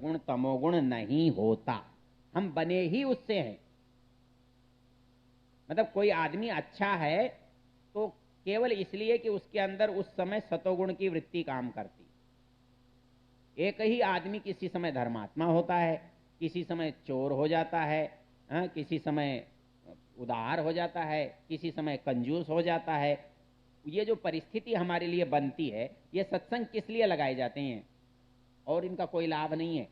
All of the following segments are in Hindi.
सगुण तमोगुण नहीं होता, हम बने ही उससे हैं। मतलब कोई आदमी अच्छा है तो केवल इसलिए कि उसके अंदर उस समय सतोगुण की वृत्ति काम करती। एक ही आदमी किसी समय धर्मात्मा होता है, किसी समय चोर हो जाता है, किसी समय उदार हो जाता है, किसी समय कंजूस हो जाता है। ये जो परिस्थिति हमारे लिए बनती है, ये सत्संग किस लिए लगाए जाते हैं? और इनका कोई लाभ नहीं है।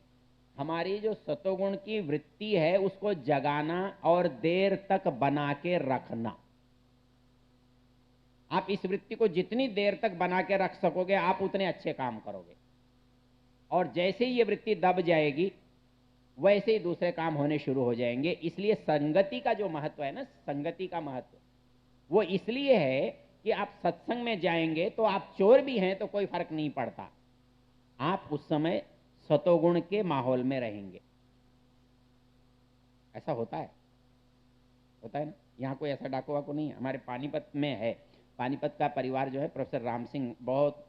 हमारी जो सतोगुण की वृत्ति है उसको जगाना और देर तक बना के रखना। आप इस वृत्ति को जितनी देर तक बना के रख सकोगे आप उतने अच्छे काम करोगे, और जैसे ही ये वृत्ति दब जाएगी वैसे ही दूसरे काम होने शुरू हो जाएंगे। इसलिए संगति का जो महत्व है ना, संगति का महत्व वो इसलिए है कि आप सत्संग में जाएंगे तो आप चोर भी हैं तो कोई फर्क नहीं पड़ता, आप उस समय सतोगुण के माहौल में रहेंगे। ऐसा होता है ना। यहाँ कोई ऐसा डाकू वाकू नहीं है। हमारे पानीपत में है, पानीपत का परिवार जो है, प्रोफेसर राम सिंह बहुत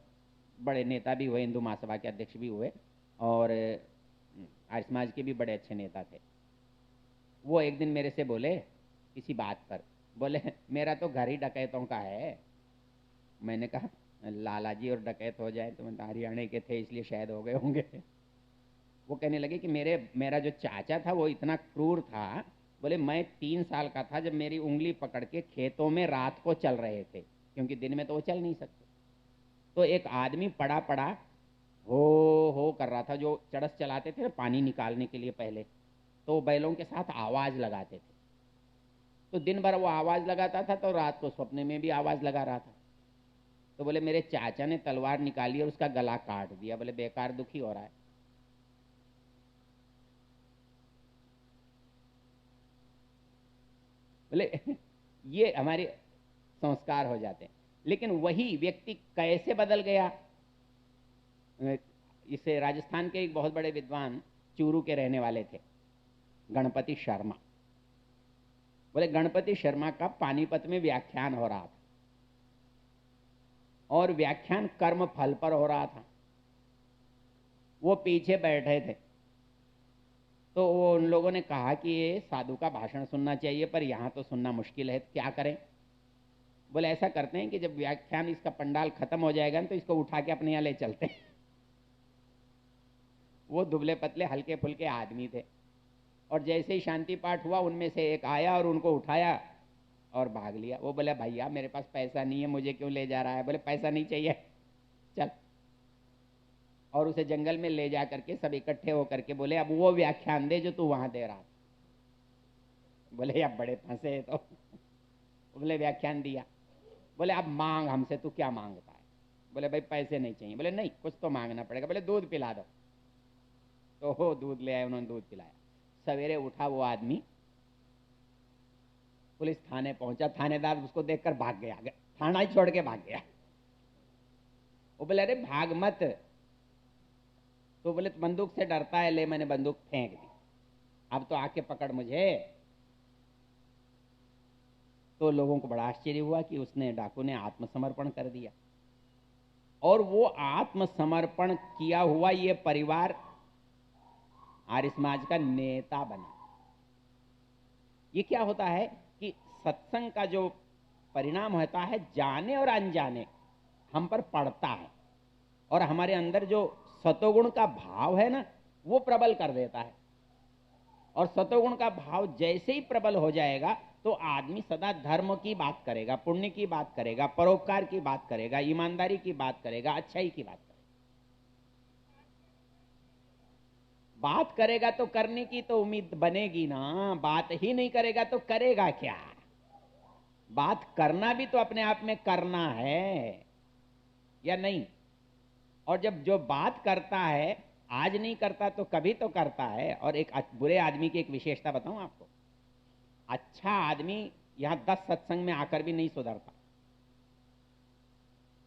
बड़े नेता भी हुए, हिंदू महासभा के अध्यक्ष भी हुए, और आर्य समाज के भी बड़े अच्छे नेता थे। वो एक दिन मेरे से बोले किसी बात पर, बोले मेरा तो घर ही डकैतों का है। मैंने कहा लाला जी और डकैत हो जाए तो हरियाणा के थे इसलिए शायद हो गए होंगे। वो कहने लगे कि मेरा जो चाचा था वो इतना क्रूर था। बोले मैं 3 साल का था जब मेरी उंगली पकड़ के खेतों में रात को चल रहे थे, क्योंकि दिन में तो वो चल नहीं सकते। तो एक आदमी पड़ा पड़ा हो कर रहा था, जो चड़स चलाते थे ना पानी निकालने के लिए पहले, तो बैलों के साथ आवाज लगाते थे। तो दिन भर वो आवाज लगाता था तो रात को सपने में भी आवाज लगा रहा था। तो बोले मेरे चाचा ने तलवार निकाली और उसका गला काट दिया। बोले बेकार दुखी हो रहा है। बोले ये हमारे संस्कार हो जाते हैं। लेकिन वही व्यक्ति कैसे बदल गया? इसे राजस्थान के एक बहुत बड़े विद्वान चूरू के रहने वाले थे, गणपति शर्मा। बोले गणपति शर्मा का पानीपत में व्याख्यान हो रहा था, और व्याख्यान कर्म फल पर हो रहा था। वो पीछे बैठे थे, तो वो उन लोगों ने कहा कि ये साधु का भाषण सुनना चाहिए पर यहाँ तो सुनना मुश्किल है, क्या करें? बोले ऐसा करते हैं कि जब व्याख्यान इसका पंडाल खत्म हो जाएगा तो इसको उठा के अपने यहाँ ले चलते हैं। वो दुबले पतले हल्के फुल्के आदमी थे, और जैसे ही शांति पाठ हुआ उनमें से एक आया और उनको उठाया और भाग लिया। वो बोले भैया मेरे पास पैसा नहीं है, मुझे क्यों ले जा रहा है? बोले पैसा नहीं चाहिए, चल। और उसे जंगल में ले जा करके सब इकट्ठे होकर के बोले अब वो व्याख्यान दे जो तू वहां दे रहा था। बोले अब बड़े फंसे तो बोले व्याख्यान दिया। बोले अब मांग हमसे, तू क्या मांगता है? बोले भाई पैसे नहीं चाहिए। बोले नहीं कुछ तो मांगना पड़ेगा। बोले दूध पिला दो। तो हो दूध ले आए, उन्होंने दूध पिलाया। सवेरे उठा वो आदमी, पुलिस थाने पहुंचा, थानेदार उसको देखकर भाग गया, थाना ही छोड़ के भाग गया। वो बोले अरे भाग मत। तो बोले बंदूक से डरता है, ले मैंने बंदूक फेंक दी, अब तो आके पकड़ मुझे। तो लोगों को बड़ा आश्चर्य हुआ कि उसने, डाकू ने आत्मसमर्पण कर दिया, और वो आत्मसमर्पण किया हुआ ये परिवार आर्य समाज का नेता बना। ये क्या होता है कि सत्संग का जो परिणाम होता है जाने और अनजाने हम पर पड़ता है, और हमारे अंदर जो सतोगुण का भाव है ना वो प्रबल कर देता है। और सतोगुण का भाव जैसे ही प्रबल हो जाएगा तो आदमी सदा धर्म की बात करेगा, पुण्य की बात करेगा, परोपकार की बात करेगा, ईमानदारी की बात करेगा, अच्छाई की बात करेगा। बात करेगा तो करने की तो उम्मीद बनेगी ना, बात ही नहीं करेगा तो करेगा क्या? बात करना भी तो अपने आप में करना है या नहीं? और जब जो बात करता है आज नहीं करता तो कभी तो करता है। और एक बुरे आदमी की एक विशेषता बताऊं आपको, अच्छा आदमी यहां 10 सत्संग में आकर भी नहीं सुधरता,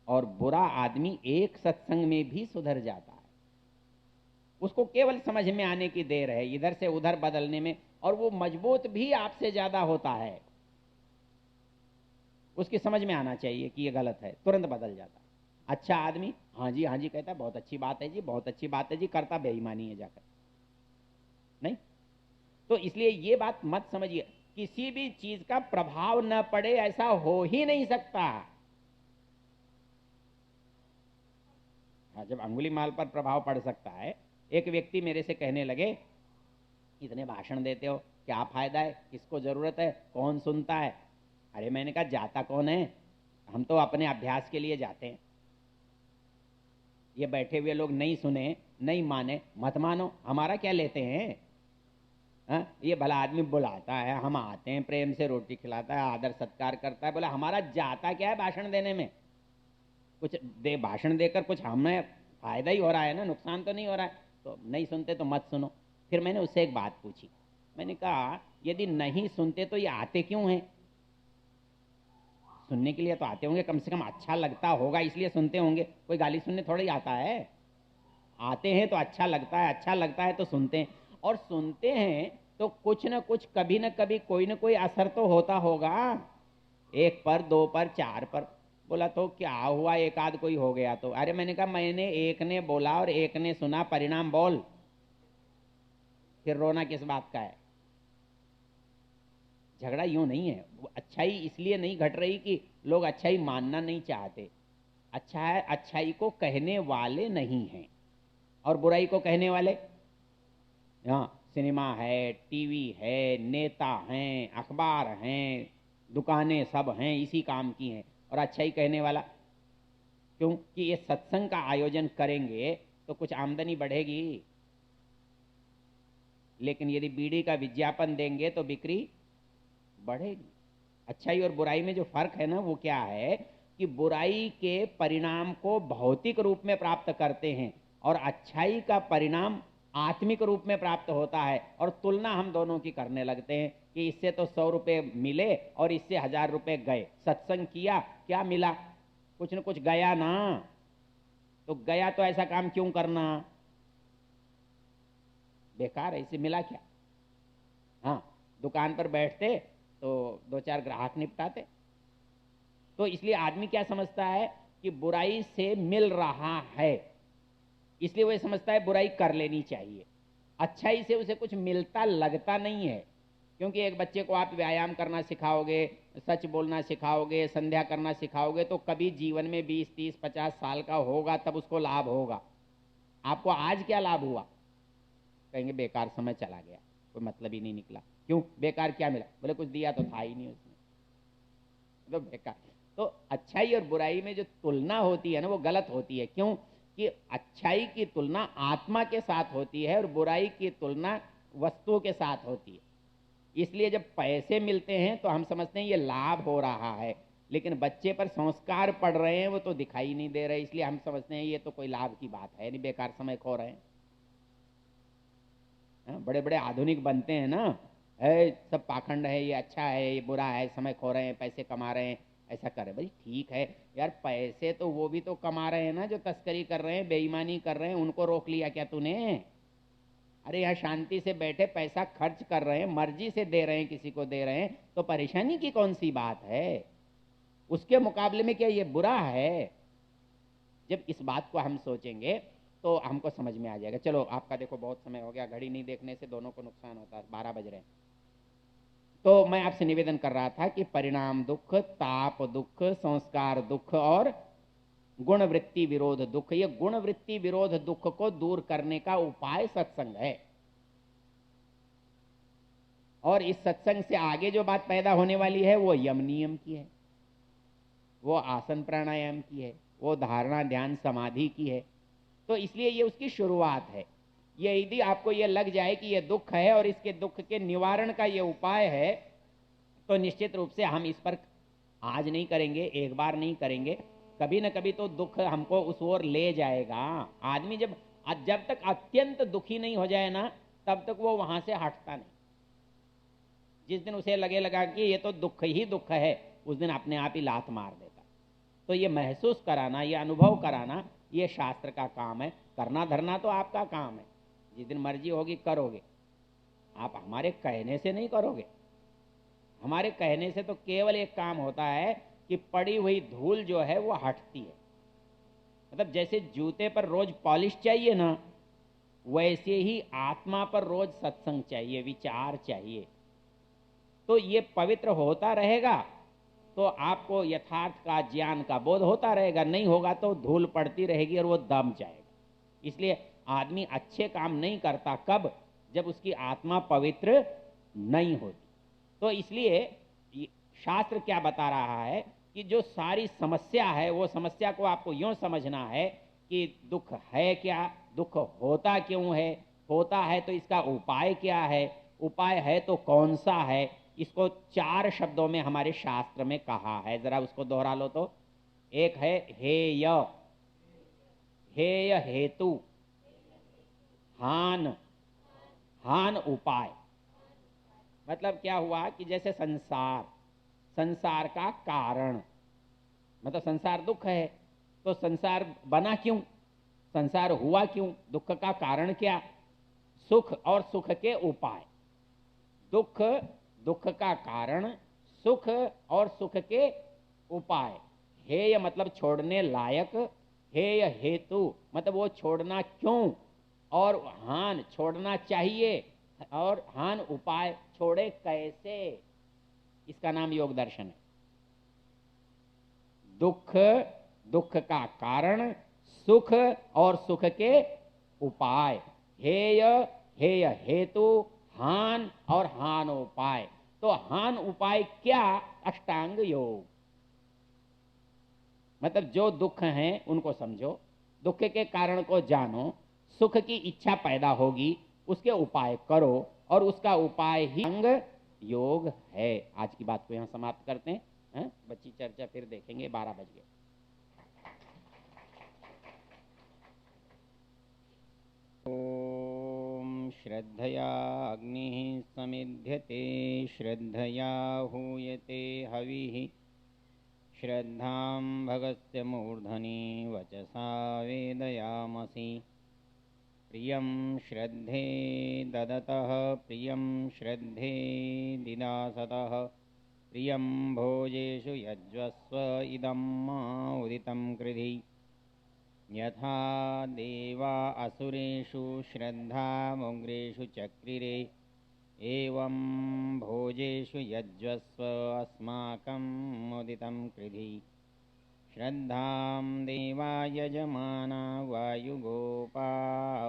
और बुरा आदमी एक सत्संग में भी सुधर जाता है। उसको केवल समझ में आने की देर है, इधर से उधर बदलने में, और वो मजबूत भी आपसे ज्यादा होता है। उसकी समझ में आना चाहिए कि ये गलत है, तुरंत बदल जाता है। अच्छा आदमी हाँ जी कहता है बहुत अच्छी बात है जी, बहुत अच्छी बात है जी, करता बेईमानी है जाकर। नहीं। तो इसलिए ये बात मत समझिए, किसी भी चीज का प्रभाव न पड़े ऐसा हो ही नहीं सकता। हाँ, जब अंगुलीमाल पर प्रभाव पड़ सकता है। एक व्यक्ति मेरे से कहने लगे, इतने भाषण देते हो, क्या फायदा है, किसको जरूरत है, कौन सुनता है। अरे मैंने कहा, जाता कौन है, हम तो अपने अभ्यास के लिए जाते हैं। ये बैठे हुए लोग नहीं सुने, नहीं माने, मत मानो, हमारा क्या लेते हैं। हाँ, ये भला आदमी बुलाता है, हम आते हैं, प्रेम से रोटी खिलाता है, आदर सत्कार करता है, बोला हमारा जाता क्या है भाषण देने में। कुछ दे, भाषण देकर कुछ हमें फायदा ही हो रहा है ना, नुकसान तो नहीं हो रहा है। तो नहीं सुनते तो मत सुनो। फिर मैंने उससे एक बात पूछी, मैंने कहा यदि नहीं सुनते तो ये आते क्यों हैं। सुनने के लिए तो आते होंगे, कम से कम अच्छा लगता होगा इसलिए सुनते होंगे, कोई गाली सुनने थोड़ा ही आता है। आते हैं तो अच्छा लगता है, अच्छा लगता है तो सुनते हैं। और सुनते हैं तो कुछ ना कुछ, कभी ना कभी कोई ना कोई असर तो होता होगा, एक पर, दो पर, चार पर। बोला तो क्या हुआ, एक आध कोई हो गया तो। अरे मैंने कहा, मैंने एक ने बोला और एक ने सुना, परिणाम बोल, फिर रोना किस बात का है। झगड़ा यूं नहीं है। अच्छाई इसलिए नहीं घट रही कि लोग अच्छाई मानना नहीं चाहते, अच्छा है अच्छाई को कहने वाले नहीं हैं, और बुराई को कहने वाले। हाँ, सिनेमा है, टीवी है, नेता हैं, अखबार हैं, दुकानें सब हैं, इसी काम की हैं। और अच्छाई कहने वाला क्यों, कि ये सत्संग का आयोजन करेंगे तो कुछ आमदनी बढ़ेगी, लेकिन यदि बीड़ी का विज्ञापन देंगे तो बिक्री बढ़ेगी। अच्छाई और बुराई में जो फर्क है ना, वो क्या है कि बुराई के परिणाम को भौतिक रूप में प्राप्त करते हैं और अच्छाई का परिणाम आत्मिक रूप में प्राप्त होता है। और तुलना हम दोनों की करने लगते हैं कि इससे तो 100 रुपये मिले और इससे 1000 रुपये गए। सत्संग किया, क्या मिला, कुछ न कुछ गया ना। तो गया तो ऐसा काम क्यों करना, बेकार है, इससे मिला क्या। हाँ, दुकान पर बैठते तो दो चार ग्राहक निपटाते। तो इसलिए आदमी क्या समझता है कि बुराई से मिल रहा है, इसलिए वह समझता है बुराई कर लेनी चाहिए। अच्छाई से उसे कुछ मिलता लगता नहीं है। क्योंकि एक बच्चे को आप व्यायाम करना सिखाओगे, सच बोलना सिखाओगे, संध्या करना सिखाओगे, तो कभी जीवन में 20, 30, 50 साल का होगा तब उसको लाभ होगा। आपको आज क्या लाभ हुआ, कहेंगे बेकार समय चला गया, कोई मतलब ही नहीं निकला। क्यों, बेकार क्या मिला, बोले कुछ दिया तो था ही नहीं उसमें, तो बेकार। तो अच्छाई और बुराई में जो तुलना होती है ना, वो गलत होती है। क्यों, कि अच्छाई की तुलना आत्मा के साथ होती है और बुराई की तुलना वस्तुओं के साथ होती है। इसलिए जब पैसे मिलते हैं तो हम समझते हैं ये लाभ हो रहा है, लेकिन बच्चे पर संस्कार पड़ रहे हैं वो तो दिखाई नहीं दे रहे, इसलिए हम समझते हैं ये तो कोई लाभ की बात है नहीं, बेकार समय खो रहे हैं। बड़े बड़े आधुनिक बनते हैं ना, है सब पाखंड है, ये अच्छा है, ये बुरा है, समय खो रहे हैं, पैसे कमा रहे हैं, ऐसा कर रहे हैं। भाई ठीक है यार, पैसे तो वो भी तो कमा रहे हैं ना जो तस्करी कर रहे हैं, बेईमानी कर रहे हैं, उनको रोक लिया क्या तूने। अरे यहाँ शांति से बैठे पैसा खर्च कर रहे हैं, मर्जी से दे रहे हैं, किसी को दे रहे हैं, तो परेशानी की कौन सी बात है। उसके मुकाबले में क्या ये बुरा है। जब इस बात को हम सोचेंगे तो हमको समझ में आ जाएगा। चलो आपका देखो बहुत समय हो गया, घड़ी नहीं देखने से दोनों को नुकसान होता है, 12 बज रहे हैं। तो मैं आपसे निवेदन कर रहा था कि परिणाम दुख, ताप दुख, संस्कार दुख और गुण वृत्ति विरोध दुख, ये गुण वृत्ति विरोध दुख को दूर करने का उपाय सत्संग है। और इस सत्संग से आगे जो बात पैदा होने वाली है वो यम नियम की है, वो आसन प्राणायाम की है, वो धारणा ध्यान समाधि की है। तो इसलिए ये उसकी शुरुआत है। ये यदि आपको ये लग जाए कि ये दुख है और इसके दुख के निवारण का ये उपाय है, तो निश्चित रूप से हम इस पर आज नहीं करेंगे, एक बार नहीं करेंगे, कभी ना कभी तो दुख हमको उस ओर ले जाएगा। आदमी जब तक अत्यंत दुखी नहीं हो जाए ना, तब तक वो वहां से हटता नहीं। जिस दिन उसे लगा कि ये तो दुख ही दुख है, उस दिन अपने आप ही लात मार देता। तो ये महसूस कराना, ये अनुभव कराना, ये शास्त्र का काम है। करना धरना तो आपका काम है, जिस दिन मर्जी होगी करोगे। आप हमारे कहने से नहीं करोगे। हमारे कहने से तो केवल एक काम होता है कि पड़ी हुई धूल जो है वो हटती है। मतलब जैसे जूते पर रोज पॉलिश चाहिए ना, वैसे ही आत्मा पर रोज सत्संग चाहिए, विचार चाहिए। तो ये पवित्र होता रहेगा तो आपको यथार्थ का, ज्ञान का बोध होता रहेगा। नहीं होगा तो धूल पड़ती रहेगी और वो दम जाएगा। इसलिए आदमी अच्छे काम नहीं करता कब? जब उसकी आत्मा पवित्र नहीं होती। तो इसलिए शास्त्र क्या बता रहा है कि जो सारी समस्या है वो समस्या को आपको यूं समझना है कि दुख है क्या, दुख होता क्यों है, होता है तो इसका उपाय क्या है, उपाय है तो कौन सा है। इसको 4 शब्दों में हमारे शास्त्र में कहा है, जरा उसको दोहरा लो तो। एक है हेय, हेय हेतु, हान, हान उपाय। मतलब क्या हुआ कि जैसे संसार, संसार का कारण, मतलब संसार दुख है, तो संसार बना क्यों, संसार हुआ क्यों, दुख का कारण क्या, सुख और सुख के उपाय। दुख, दुख का कारण, सुख और सुख के उपाय। हेय मतलब छोड़ने लायक, हेय हेतु मतलब वो छोड़ना क्यों, और हान छोड़ना चाहिए, और हान उपाय छोड़े कैसे। इसका नाम योग दर्शन है। दुख, दुख का कारण, सुख और सुख के उपाय। हेय, हेय हेतु, हान और हान उपाय। तो हान उपाय क्या? अष्टांग योग। मतलब जो दुख हैं उनको समझो, दुख के कारण को जानो, सुख की इच्छा पैदा होगी, उसके उपाय करो, और उसका उपाय ही अंग योग है। आज की बात को यहां समाप्त करते हैं, बच्ची चर्चा फिर देखेंगे। 12 बज गए। ओम श्रद्धया अग्नि समिध्यते, श्रद्धया हूयते हविः, श्रद्धां भगस्य मूर्धनि वचसा वेदयामसि। प्रियं श्रद्धे ददतः, प्रियं श्रद्धे दिदासतः, प्रियं भोजेषु यज्वस्व इदं मा उदितं कृधि। यथा देवा असुरेषु श्रद्धामुग्रेषु चक्रिरे, एवं भोजेषु यज्वस्व अस्माकं मुदितं कृधि। श्रद्धां देवा यजमाना वायुगोपा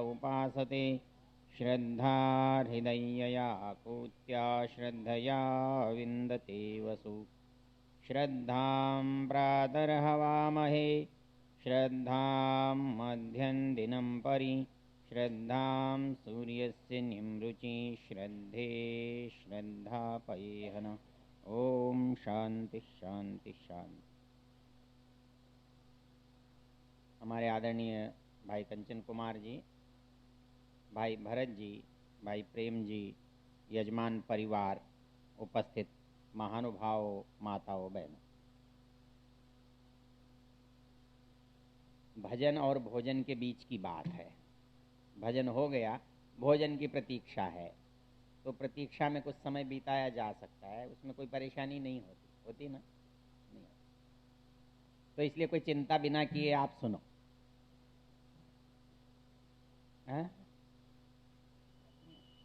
उपासते, श्रद्धा हृदयया कूत्या श्रद्धया विन्दते वसु। श्रद्धां प्रातर्हवामहे, श्रद्धां मध्यं दिनं परि, श्रद्धां सूर्यस्य निमृचि, श्रद्धे श्रद्धा पयेहन। ओम शांति शांति शांति। हमारे आदरणीय भाई कंचन कुमार जी, भाई भरत जी, भाई प्रेम जी, यजमान परिवार, उपस्थित महानुभावों, माताओं, बहनों, भजन और भोजन के बीच की बात है। भजन हो गया, भोजन की प्रतीक्षा है, तो प्रतीक्षा में कुछ समय बिताया जा सकता है, उसमें कोई परेशानी नहीं होती ना, नहीं। तो इसलिए कोई चिंता बिना किए आप सुनो।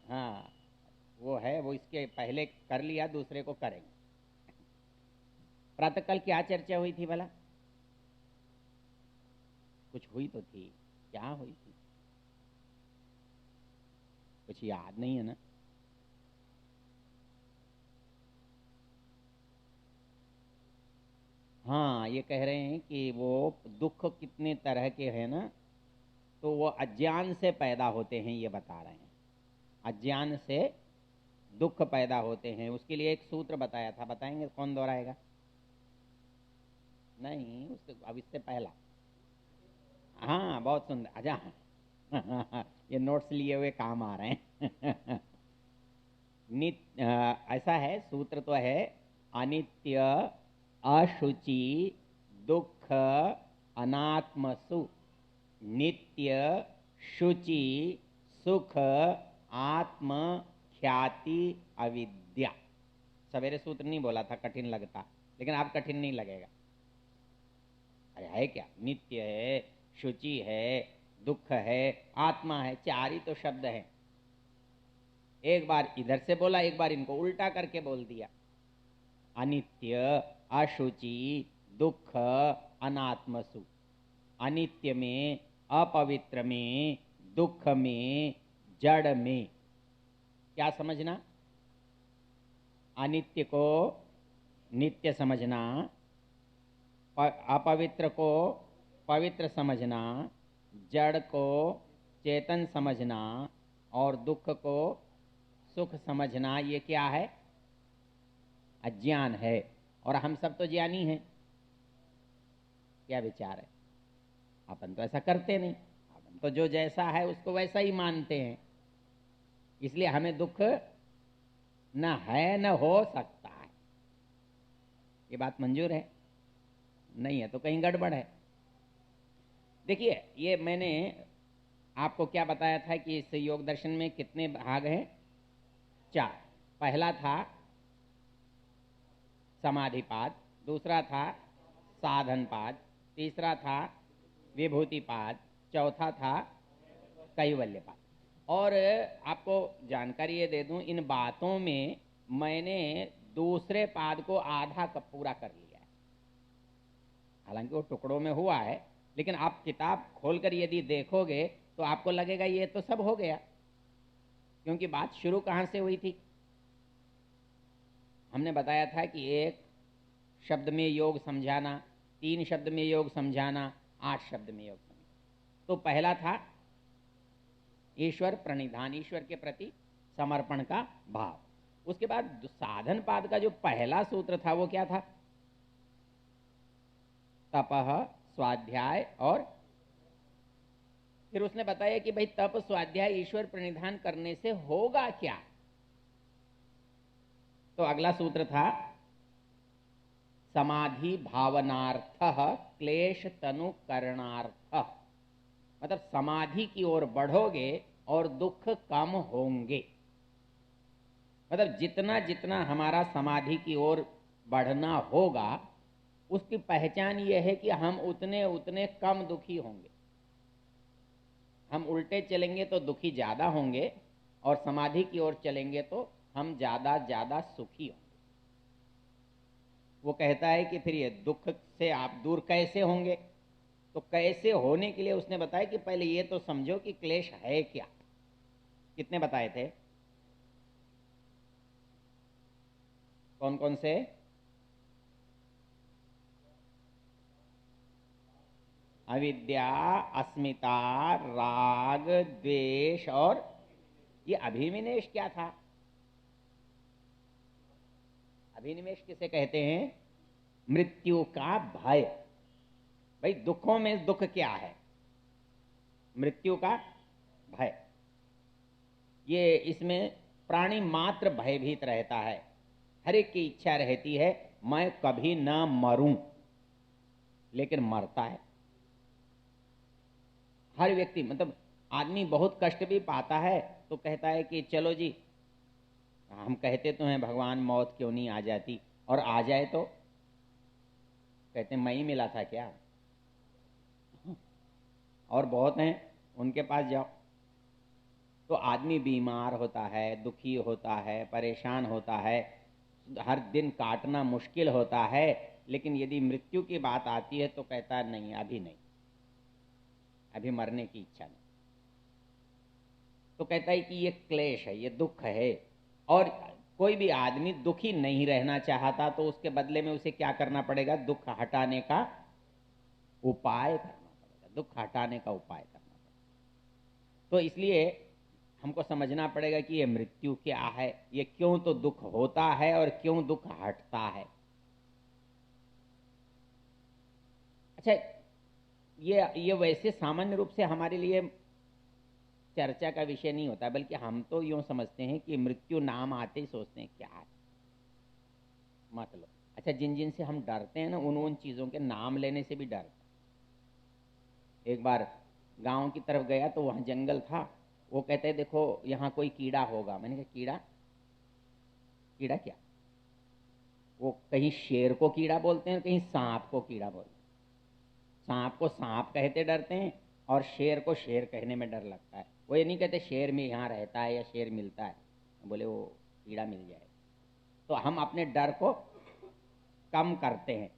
हाँ, वो है, वो इसके पहले कर लिया, दूसरे को करेंगे। प्रातःकाल क्या चर्चा हुई थी भला? कुछ हुई तो थी, क्या हुई थी? कुछ याद नहीं है ना? हाँ, ये कह रहे हैं कि वो दुख कितने तरह के हैं ना, तो वो अज्ञान से पैदा होते हैं, ये बता रहे हैं। अज्ञान से दुख पैदा होते हैं। उसके लिए एक सूत्र बताया था, बताएंगे? कौन दोहराएगा? नहीं, उसके अब इससे पहला। हाँ, बहुत सुंदर। अच्छा ये नोट्स लिए हुए काम आ रहे हैं नित्य, ऐसा है, सूत्र तो है, अनित्य, अशुचि, दुख, अनात्मसु, नित्य, शुचि, सुख, आत्म, ख्याति, अविद्या। सवेरे सूत्र नहीं बोला था, कठिन लगता, लेकिन आप कठिन नहीं लगेगा। अरे है क्या? नित्य है, शुचि है, दुख है, आत्मा है, चार ही तो शब्द हैं। एक बार इधर से बोला, एक बार इनको उल्टा करके बोल दिया। अनित्य, अशुचि, दुख, अनात्मसु। अनित्य में, अपवित्र में, दुख में, जड़ में। क्या समझना? अनित्य को नित्य समझना, अपवित्र को पवित्र समझना, जड़ को चेतन समझना और दुख को सुख समझना, ये क्या है? अज्ञान है। और हम सब तो ज्ञानी हैं। क्या विचार है? अपन तो ऐसा करते नहीं। अपन तो जो जैसा है उसको वैसा ही मानते हैं। इसलिए हमें दुख न है न हो सकता है। ये बात मंजूर है? नहीं है तो कहीं गड़बड़ है। देखिए, ये मैंने आपको क्या बताया था कि इस योग दर्शन में कितने भाग हैं? चार। पहला था समाधिपाद, दूसरा था साधनपाद, तीसरा था विभूतिपाद, चौथा था कैवल्यपाद। और आपको जानकारी ये दे दूं, इन बातों में मैंने दूसरे पाद को आधा पूरा कर लिया है। हालांकि वो टुकड़ों में हुआ है, लेकिन आप किताब खोलकर यदि देखोगे तो आपको लगेगा ये तो सब हो गया। क्योंकि बात शुरू कहाँ से हुई थी? हमने बताया था कि एक शब्द में योग समझाना, 3 शब्द में योग समझाना, 8 शब्द में योग समझाना। तो पहला था ईश्वर प्रणिधान, ईश्वर के प्रति समर्पण का भाव। उसके बाद साधन पाद का जो पहला सूत्र था वो क्या था? तपः, स्वाध्याय और फिर उसने बताया कि भाई तप, स्वाध्याय, ईश्वर प्रणिधान करने से होगा क्या? तो अगला सूत्र था समाधि भावनार्थ क्लेश तनु करणार्थ। मतलब समाधि की ओर बढ़ोगे और दुख कम होंगे। मतलब जितना जितना हमारा समाधि की ओर बढ़ना होगा उसकी पहचान यह है कि हम उतने उतने कम दुखी होंगे। हम उल्टे चलेंगे तो दुखी ज्यादा होंगे और समाधि की ओर चलेंगे तो हम ज्यादा ज्यादा सुखी होंगे। वो कहता है कि फिर ये दुख से आप दूर कैसे होंगे? तो कैसे होने के लिए उसने बताया कि पहले ये तो समझो कि क्लेश है क्या। कितने बताए थे? कौन कौन से? अविद्या, अस्मिता, राग, द्वेष और ये अभिनिवेश क्या था? अभिनिवेश किसे कहते हैं? मृत्यु का भय। भाई दुखों में दुख क्या है? मृत्यु का भय। ये इसमें प्राणी मात्र भयभीत रहता है। हर एक की इच्छा रहती है मैं कभी ना मरूं, लेकिन मरता है हर व्यक्ति। मतलब आदमी बहुत कष्ट भी पाता है तो कहता है कि चलो जी, हम कहते तो हैं भगवान मौत क्यों नहीं आ जाती, और आ जाए तो कहते मैं ही मिला था क्या? और बहुत हैं, उनके पास जाओ। तो आदमी बीमार होता है, दुखी होता है, परेशान होता है, हर दिन काटना मुश्किल होता है, लेकिन यदि मृत्यु की बात आती है तो कहता है नहीं, अभी नहीं, अभी मरने की इच्छा नहीं। तो कहता है कि ये क्लेश है, ये दुख है। और कोई भी आदमी दुखी नहीं रहना चाहता तो उसके बदले में उसे क्या करना पड़ेगा? दुख हटाने का उपाय करना पड़ेगा। दुख हटाने का उपाय करना पड़ेगा। तो इसलिए हमको समझना पड़ेगा कि ये मृत्यु क्या है, ये क्यों तो दुख होता है और क्यों दुख हटता है। अच्छा, ये वैसे सामान्य रूप से हमारे लिए चर्चा का विषय नहीं होता, बल्कि हम तो यूं समझते हैं कि मृत्यु नाम आते ही सोचते हैं क्या है, मतलब। अच्छा, जिन जिन से हम डरते हैं ना, उन उन चीजों के नाम लेने से भी डरते। एक बार गांव की तरफ गया तो वहां जंगल था। वो कहते हैं देखो यहाँ कोई कीड़ा होगा। मैंने कहा कीड़ा? कीड़ा क्या? वो कहीं शेर को कीड़ा बोलते हैं, कहीं सांप को कीड़ा बोलते हैं। सांप को सांप कहते डरते हैं और शेर को शेर कहने में डर लगता है। वो ये नहीं कहते शेर में यहाँ रहता है या शेर मिलता है, बोले वो कीड़ा मिल जाए। तो हम अपने डर को कम करते हैं।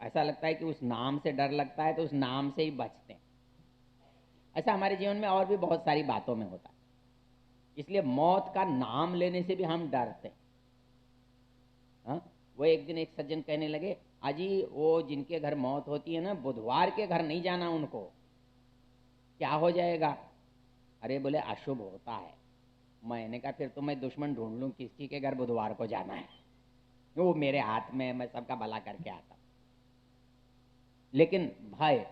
ऐसा लगता है कि उस नाम से डर लगता है तो उस नाम से ही बचते हैं। ऐसा हमारे जीवन में और भी बहुत सारी बातों में होता है। इसलिए मौत का नाम लेने से भी हम डरते हैं। हाँ, वो एक दिन एक सज्जन कहने लगे, अजी वो जिनके घर मौत होती है ना, बुधवार के घर नहीं जाना उनको, क्या हो जाएगा? अरे बोले अशुभ होता है। मैंने कहा फिर तो मैं दुश्मन ढूंढ लूं, किसी के घर बुधवार को जाना है, वो मेरे हाथ में, मैं सबका भला करके आता। लेकिन भय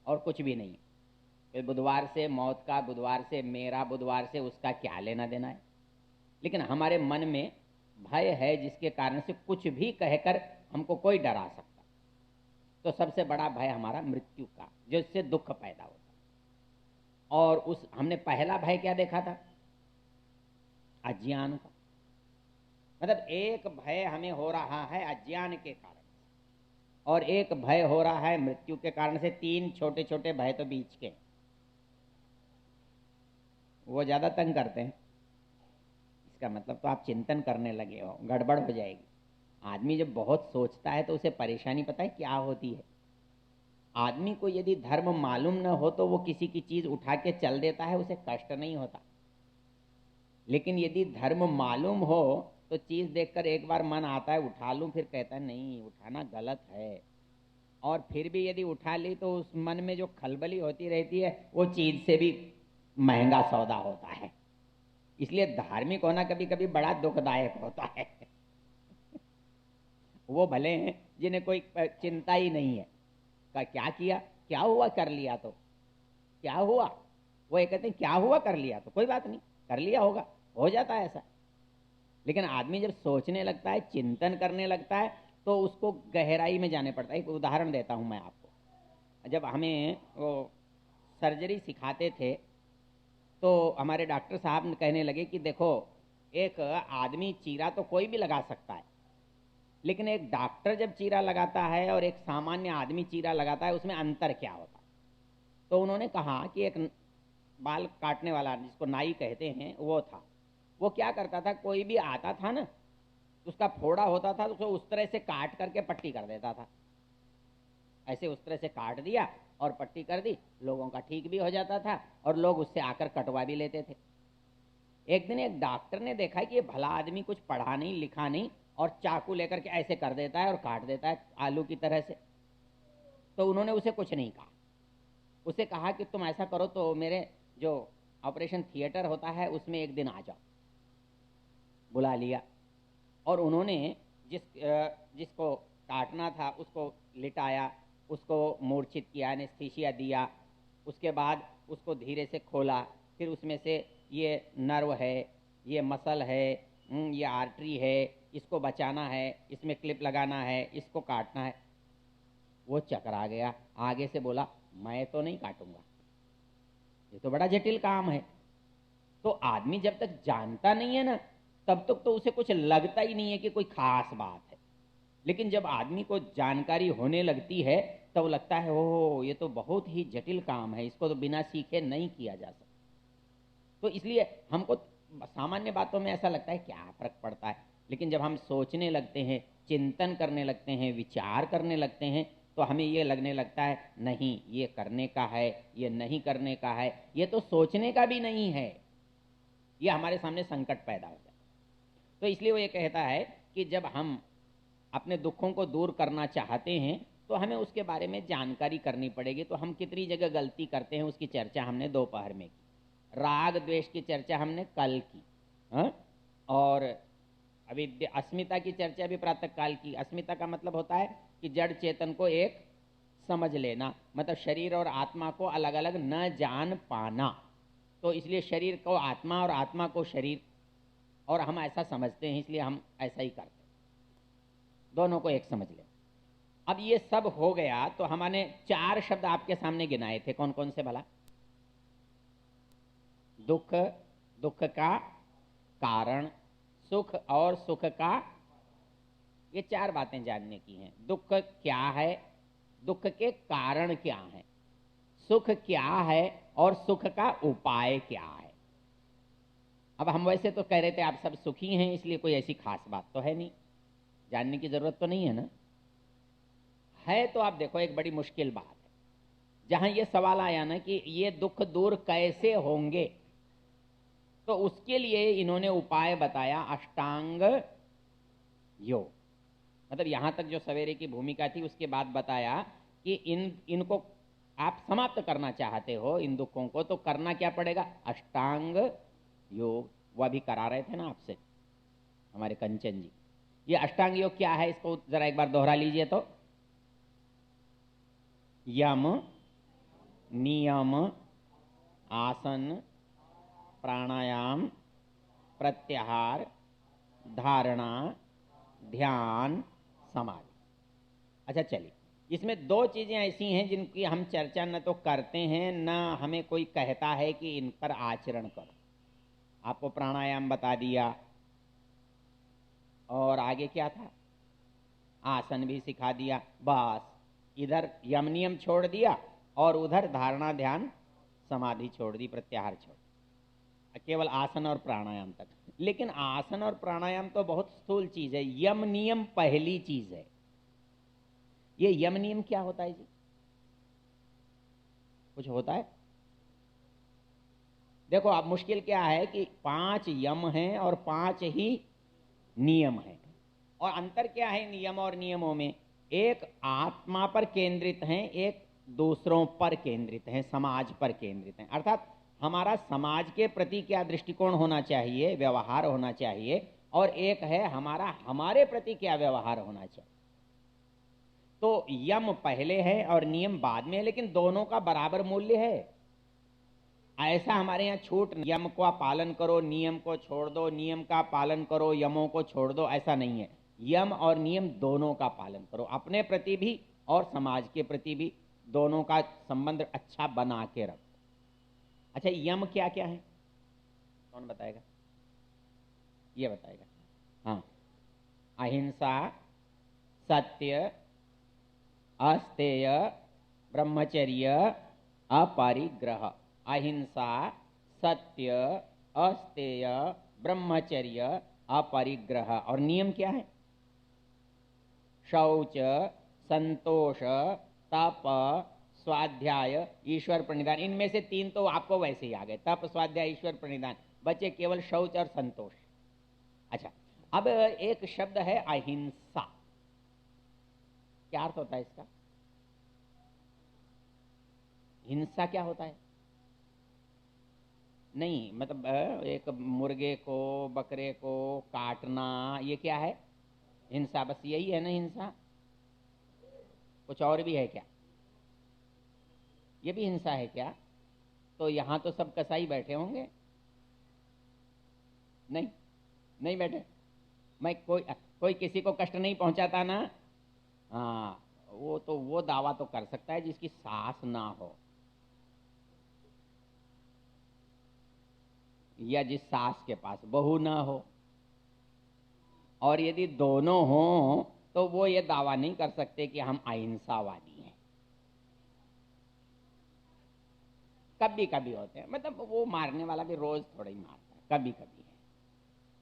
और कुछ भी नहीं। फिर बुधवार से मौत का, बुधवार से मेरा, बुधवार से उसका क्या लेना देना है? लेकिन हमारे मन में भय है, जिसके कारण से कुछ भी कहकर हमको कोई डरा सकता। तो सबसे बड़ा भय हमारा मृत्यु का, जिससे दुख पैदा होता। और उस हमने पहला भय क्या देखा था? अज्ञान का। मतलब एक भय हमें हो रहा है अज्ञान के कारण, और एक भय हो रहा है मृत्यु के कारण से। तीन छोटे छोटे भय तो बीच के, वो ज्यादा तंग करते हैं। इसका मतलब तो आप चिंतन करने लगे हो, गड़बड़ हो जाएगी। आदमी जब बहुत सोचता है तो उसे परेशानी पता है क्या होती है? आदमी को यदि धर्म मालूम न हो तो वो किसी की चीज उठा के चल देता है, उसे कष्ट नहीं होता। लेकिन यदि धर्म मालूम हो तो चीज देखकर एक बार मन आता है उठा लूं, फिर कहता है नहीं उठाना गलत है। और फिर भी यदि उठा ली तो उस मन में जो खलबली होती रहती है वो चीज से भी महंगा सौदा होता है। इसलिए धार्मिक होना कभी कभी बड़ा दुखदायक होता है। वो भले हैं जिन्हें कोई चिंता ही नहीं है, का क्या किया, क्या हुआ, कर लिया तो क्या हुआ। वो ये कहते हैं क्या हुआ, कर लिया तो कोई बात नहीं, कर लिया होगा, हो जाता है ऐसा। लेकिन आदमी जब सोचने लगता है, चिंतन करने लगता है, तो उसको गहराई में जाने पड़ता है। एक उदाहरण देता हूं मैं आपको। जब हमें वो सर्जरी सिखाते थे तो हमारे डॉक्टर साहब कहने लगे कि देखो, एक आदमी चीरा तो कोई भी लगा सकता है, लेकिन एक डॉक्टर जब चीरा लगाता है और एक सामान्य आदमी चीरा लगाता है, उसमें अंतर क्या होता है? तो उन्होंने कहा कि एक बाल काटने वाला, जिसको नाई कहते हैं, वो था। वो क्या करता था, कोई भी आता था ना, उसका फोड़ा होता था तो उसे उस तरह से काट करके पट्टी कर देता था। ऐसे उस तरह से काट दिया और पट्टी कर दी, लोगों का ठीक भी हो जाता था और लोग उससे आकर कटवा भी लेते थे। एक दिन एक डॉक्टर ने देखा कि ये भला आदमी कुछ पढ़ा नहीं लिखा नहीं और चाकू लेकर के ऐसे कर देता है और काट देता है आलू की तरह से। तो उन्होंने उसे कुछ नहीं कहा। उसे कहा कि तुम ऐसा करो तो मेरे जो ऑपरेशन थिएटर होता है उसमें एक दिन आ जाओ। बुला लिया और उन्होंने जिसको काटना था उसको लिटाया, उसको मूर्छित किया, एनेस्थीसिया दिया। उसके बाद उसको धीरे से खोला, फिर उसमें से ये नर्व है, ये मसल है, ये आर्टरी है, इसको बचाना है, इसमें क्लिप लगाना है, इसको काटना है। वो चकरा गया, आगे से बोला मैं तो नहीं काटूंगा, ये तो बड़ा जटिल काम है। तो आदमी जब तक जानता नहीं है ना, तब तक तो उसे कुछ लगता ही नहीं है कि कोई खास बात है। लेकिन जब आदमी को जानकारी होने लगती है तब लगता है ओह ये तो बहुत ही जटिल काम है, इसको तो बिना सीखे नहीं किया जा सकता। तो इसलिए हमको सामान्य बातों में ऐसा लगता है क्या फर्क पड़ता है, लेकिन जब हम सोचने लगते हैं, चिंतन करने लगते हैं, विचार करने लगते हैं, तो हमें ये लगने लगता है नहीं ये करने का है, ये नहीं करने का है, ये तो सोचने का भी नहीं है। ये हमारे सामने संकट पैदा हो जाता है। तो इसलिए वो ये कहता है कि जब हम अपने दुखों को दूर करना चाहते हैं तो हमें उसके बारे में जानकारी करनी पड़ेगी। तो हम कितनी जगह गलती करते हैं उसकी चर्चा हमने दोपहर में की। राग द्वेष की चर्चा हमने कल की। हाँ? और अभी अस्मिता की चर्चा भी प्रातः काल की। अस्मिता का मतलब होता है कि जड़ चेतन को एक समझ लेना, मतलब शरीर और आत्मा को अलग अलग न जान पाना। तो इसलिए शरीर को आत्मा और आत्मा को शरीर, और हम ऐसा समझते हैं इसलिए हम ऐसा ही करते हैं, दोनों को एक समझ लें। अब ये सब हो गया तो हमने 4 शब्द आपके सामने गिनाए थे, कौन कौन से भला? दुख, दुख का कारण, सुख और सुख का, ये 4 बातें जानने की हैं। दुख क्या है, दुख के कारण क्या है, सुख क्या है और सुख का उपाय क्या है। अब हम वैसे तो कह रहे थे आप सब सुखी हैं, इसलिए कोई ऐसी खास बात तो है नहीं, जानने की जरूरत तो नहीं है ना। है तो आप देखो एक बड़ी मुश्किल बात है, जहां ये सवाल आया ना कि ये दुख दूर कैसे होंगे, तो उसके लिए इन्होंने उपाय बताया अष्टांग योग। मतलब यहां तक जो सवेरे की भूमिका थी उसके बाद बताया कि इनको आप समाप्त करना चाहते हो इन दुखों को, तो करना क्या पड़ेगा, अष्टांग योग। वह भी करा रहे थे ना आपसे हमारे कंचन जी। ये अष्टांग योग क्या है, इसको जरा एक बार दोहरा लीजिए तो। यम, नियम, आसन, प्राणायाम, प्रत्याहार, धारणा, ध्यान, समाधि। अच्छा चलिए, इसमें दो चीजें ऐसी हैं जिनकी हम चर्चा न तो करते हैं न हमें कोई कहता है कि इन पर आचरण करो। आपको प्राणायाम बता दिया और आगे क्या था, आसन भी सिखा दिया, बस इधर यम नियम छोड़ दिया और उधर धारणा ध्यान समाधि छोड़ दी, प्रत्याहार छोड़, केवल आसन और प्राणायाम तक। लेकिन आसन और प्राणायाम तो बहुत स्थूल चीज है, यम नियम पहली चीज है। ये यम नियम क्या होता है जी, कुछ होता है? देखो अब मुश्किल क्या है कि 5 यम हैं और 5 ही नियम हैं, और अंतर क्या है नियम और नियमों में, एक आत्मा पर केंद्रित हैं, एक दूसरों पर केंद्रित हैं, समाज पर केंद्रित हैं। अर्थात हमारा समाज के प्रति क्या दृष्टिकोण होना चाहिए, व्यवहार होना चाहिए, और एक है हमारा हमारे प्रति क्या व्यवहार होना चाहिए। तो यम पहले है और नियम बाद में है, लेकिन दोनों का बराबर मूल्य है। ऐसा हमारे यहाँ छूट, यम का पालन करो नियम को छोड़ दो, नियम का पालन करो यमों को छोड़ दो, ऐसा नहीं है। यम और नियम दोनों का पालन करो, अपने प्रति भी और समाज के प्रति भी, दोनों का संबंध अच्छा बना के रखो। अच्छा यम क्या क्या है, कौन बताएगा, ये बताएगा। हाँ, अहिंसा, सत्य, अस्तेय, ब्रह्मचर्य, अपरिग्रह। अहिंसा, सत्य, अस्तेय, ब्रह्मचर्य, अपरिग्रह। और नियम क्या है, शौच, संतोष, तप, स्वाध्याय, ईश्वर प्रणिधान। इनमें से 3 तो आपको वैसे ही आ गए, तप, स्वाध्याय, ईश्वर प्रणिधान, बचे केवल शौच और संतोष। अच्छा, अब एक शब्द है अहिंसा, क्या अर्थ होता है इसका, हिंसा क्या होता है? नहीं मतलब एक मुर्गे को बकरे को काटना, ये क्या है, हिंसा, बस यही है ना हिंसा, कुछ और भी है क्या, ये भी हिंसा है क्या? तो यहां तो सब कसाई बैठे होंगे, नहीं नहीं बैठे, मैं कोई किसी को कष्ट नहीं पहुंचाता ना। हाँ, वो तो वो दावा तो कर सकता है जिसकी सास ना हो, या जिस सास के पास बहू ना हो, और यदि दोनों हों तो वो ये दावा नहीं कर सकते कि हम अहिंसावादी हैं। कभी कभी होते हैं, मतलब वो मारने वाला भी रोज थोड़ा ही मारता है, कभी कभी है।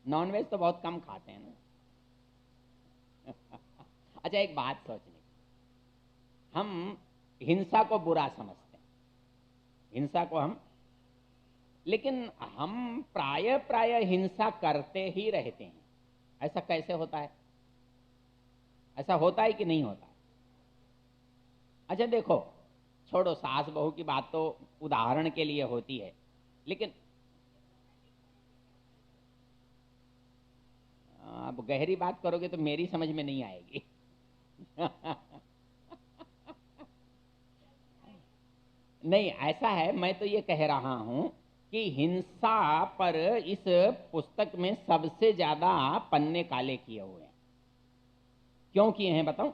नॉनवेज तो बहुत कम खाते हैं ना। अच्छा एक बात सोचने, हम हिंसा को बुरा समझते हैं, हिंसा को हम, लेकिन हम प्राय प्राय हिंसा करते ही रहते हैं। ऐसा कैसे होता है, ऐसा होता है कि नहीं होता है? अच्छा देखो, छोड़ो सास बहू की बात तो उदाहरण के लिए होती है, लेकिन अब गहरी बात करोगे तो मेरी समझ में नहीं आएगी। नहीं ऐसा है, मैं तो ये कह रहा हूं कि हिंसा पर इस पुस्तक में सबसे ज्यादा पन्ने काले किए हुए हैं। क्यों किए हैं बताऊं?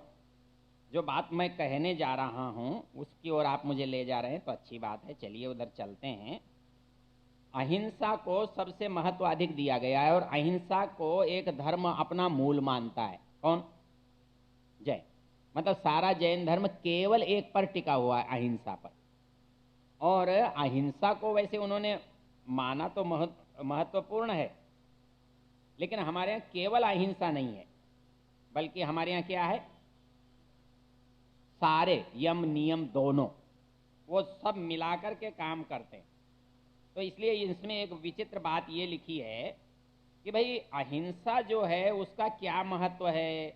जो बात मैं कहने जा रहा हूं उसकी ओर आप मुझे ले जा रहे हैं तो अच्छी बात है, चलिए उधर चलते हैं। अहिंसा को सबसे महत्व अधिक दिया गया है, और अहिंसा को एक धर्म अपना मूल मानता है। कौन? जैन। मतलब सारा जैन धर्म केवल एक पर टिका हुआ है, अहिंसा पर। और अहिंसा को वैसे उन्होंने माना तो महत्वपूर्ण है, लेकिन हमारे यहाँ केवल अहिंसा नहीं है, बल्कि हमारे यहाँ क्या है, सारे यम नियम दोनों, वो सब मिलाकर के काम करते हैं। तो इसलिए इसमें एक विचित्र बात ये लिखी है कि भाई अहिंसा जो है उसका क्या महत्व है।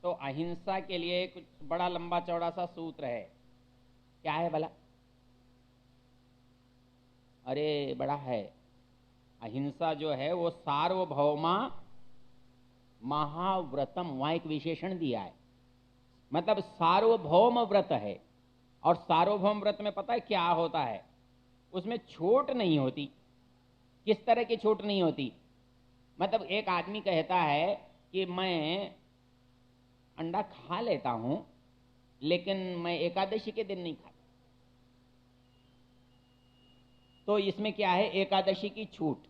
तो अहिंसा के लिए कुछ बड़ा लंबा चौड़ा सा सूत्र है। क्या है भला? अरे बड़ा है। अहिंसा जो है वो सार्वभौमा महाव्रतम, वहां एक विशेषण दिया है, मतलब सार्वभौम व्रत है। और सार्वभौम व्रत में पता है क्या होता है, उसमें छूट नहीं होती। किस तरह की छूट नहीं होती? मतलब एक आदमी कहता है कि मैं अंडा खा लेता हूं, लेकिन मैं एकादशी के दिन नहीं खाता। तो इसमें क्या है, एकादशी की छूट।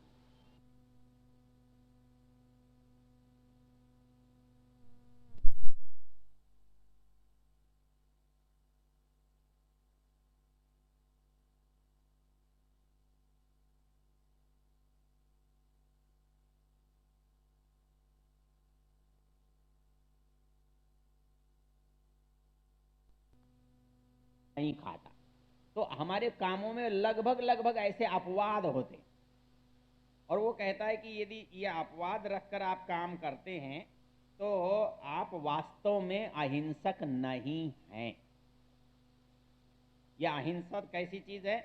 नहीं खाता। तो हमारे कामों में लगभग लगभग ऐसे अपवाद होते, और वो कहता है कि यदि ये अपवाद रखकर आप काम करते हैं तो आप वास्तव में अहिंसक नहीं हैं। यह अहिंसा कैसी चीज है?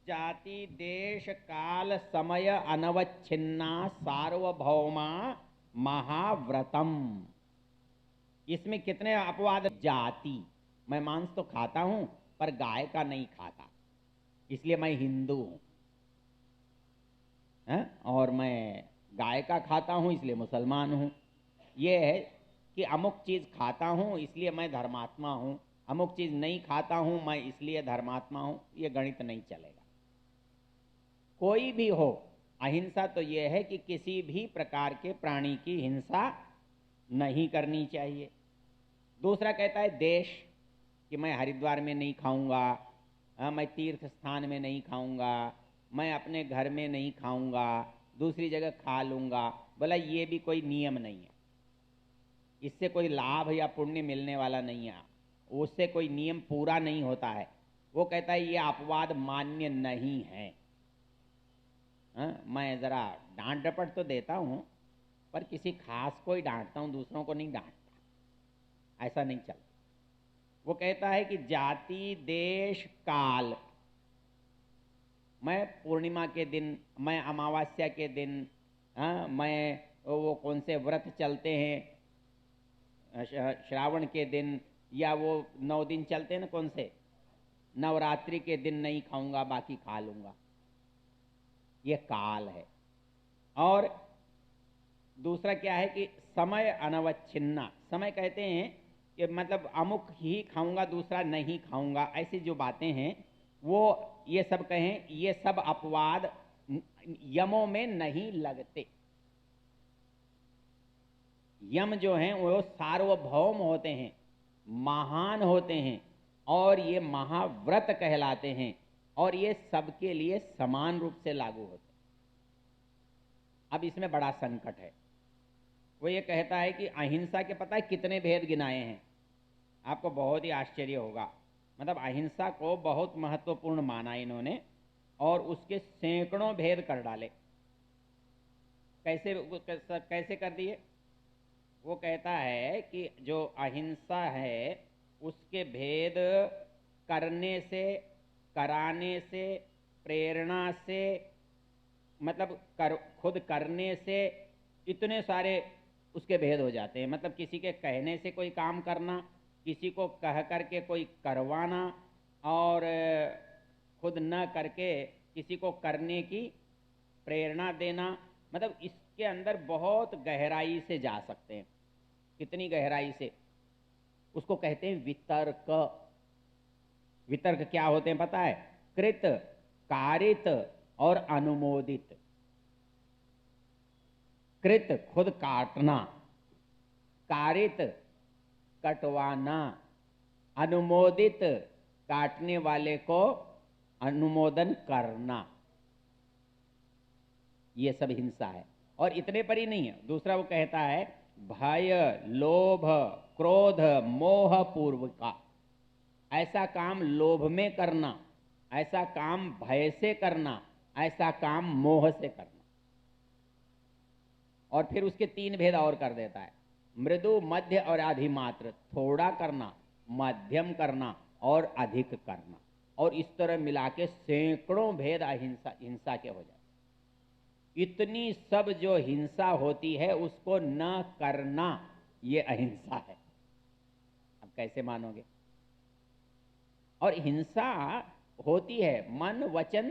जाति देश काल समय अनवच्छिन्ना सार्वभौमा महाव्रतम। इसमें कितने अपवाद? जाति, मैं मांस तो खाता हूं पर गाय का नहीं खाता, इसलिए मैं हिंदू हूं। और मैं गाय का खाता हूं इसलिए मुसलमान हूं। यह है कि अमुक चीज खाता हूं इसलिए मैं धर्मात्मा हूं, अमुक चीज नहीं खाता हूं मैं इसलिए धर्मात्मा हूं। यह गणित नहीं चलेगा। कोई भी हो, अहिंसा तो यह है कि किसी भी प्रकार के प्राणी की हिंसा नहीं करनी चाहिए। दूसरा कहता है देश, कि मैं हरिद्वार में नहीं खाऊंगा, मैं तीर्थ स्थान में नहीं खाऊंगा, मैं अपने घर में नहीं खाऊंगा, दूसरी जगह खा लूंगा। बोला ये भी कोई नियम नहीं है, इससे कोई लाभ या पुण्य मिलने वाला नहीं है, उससे कोई नियम पूरा नहीं होता है। वो कहता है ये अपवाद मान्य नहीं है। मैं जरा डांट डपट तो देता हूं, पर किसी खास को ही डांटता हूं, दूसरों को नहीं डांटता, ऐसा नहीं चलता। वो कहता है कि जाति देश काल, मैं पूर्णिमा के दिन, मैं अमावस्या के दिन, मैं वो कौन से व्रत चलते हैं श्रावण के दिन, या वो 9 दिन चलते हैं ना कौन से, नवरात्रि के दिन नहीं खाऊंगा, बाकी खा लूंगा। ये काल है। और दूसरा क्या है कि समय अनवच्छिन्ना, समय कहते हैं कि मतलब अमुक ही खाऊंगा दूसरा नहीं खाऊंगा, ऐसी जो बातें हैं वो ये सब कहें, ये सब अपवाद यमों में नहीं लगते। यम जो हैं वो सार्वभौम होते हैं, महान होते हैं, और ये महाव्रत कहलाते हैं, और ये सबके लिए समान रूप से लागू होते हैं। अब इसमें बड़ा संकट है। वो ये कहता है कि अहिंसा के पता है कितने भेद गिनाए हैं, आपको बहुत ही आश्चर्य होगा। मतलब अहिंसा को बहुत महत्वपूर्ण माना इन्होंने, और उसके सैकड़ों भेद कर डाले। कैसे कैसे कर दिए? वो कहता है कि जो अहिंसा है उसके भेद करने से, कराने से, प्रेरणा से, मतलब खुद करने से, इतने सारे उसके भेद हो जाते हैं। मतलब किसी के कहने से कोई काम करना, किसी को कह करके कोई करवाना, और खुद न करके किसी को करने की प्रेरणा देना। मतलब इसके अंदर बहुत गहराई से जा सकते हैं। कितनी गहराई से? उसको कहते हैं वितर्क। वितर्क क्या होते हैं पता है? कृत, कारित और अनुमोदित। कृत खुद काटना, कारित कटवाना, अनुमोदित काटने वाले को अनुमोदन करना, ये सब हिंसा है। और इतने पर ही नहीं है, दूसरा वो कहता है भय, लोभ, क्रोध, मोह पूर्वका। ऐसा काम लोभ में करना, ऐसा काम भय से करना, ऐसा काम मोह से करना। और फिर उसके तीन भेद और कर देता है, मृदु, मध्य और अधिमात्र। थोड़ा करना, मध्यम करना और अधिक करना। और इस तरह मिला के सैकड़ों भेद अहिंसा हिंसा के हो जाए। इतनी सब जो हिंसा होती है उसको न करना, ये अहिंसा है। अब कैसे मानोगे? और हिंसा होती है मन, वचन,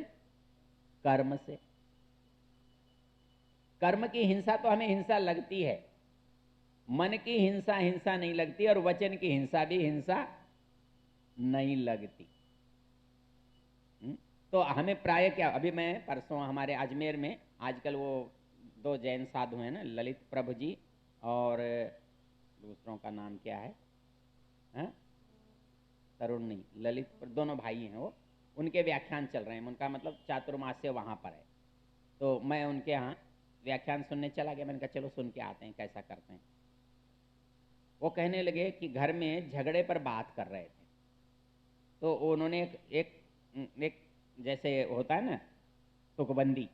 कर्म से। कर्म की हिंसा तो हमें हिंसा लगती है, मन की हिंसा हिंसा नहीं लगती, और वचन की हिंसा भी हिंसा नहीं लगती। तो हमें प्राय क्या, अभी मैं परसों हमारे अजमेर में आजकल वो दो जैन साधु हैं ना, ललित प्रभु जी और दूसरों का नाम क्या है, हाँ? तरुण नहीं, ललित, दोनों भाई हैं वो, उनके व्याख्यान चल रहे हैं। उनका मतलब चातुर्मास्य वहाँ पर है, तो मैं उनके यहाँ व्याख्यान सुनने चला गया। मैंने कहा चलो सुन के आते हैं कैसा करते हैं। वो कहने लगे कि घर में झगड़े पर बात कर रहे थे, तो उन्होंने एक जैसे होता है ना तुकबंदी,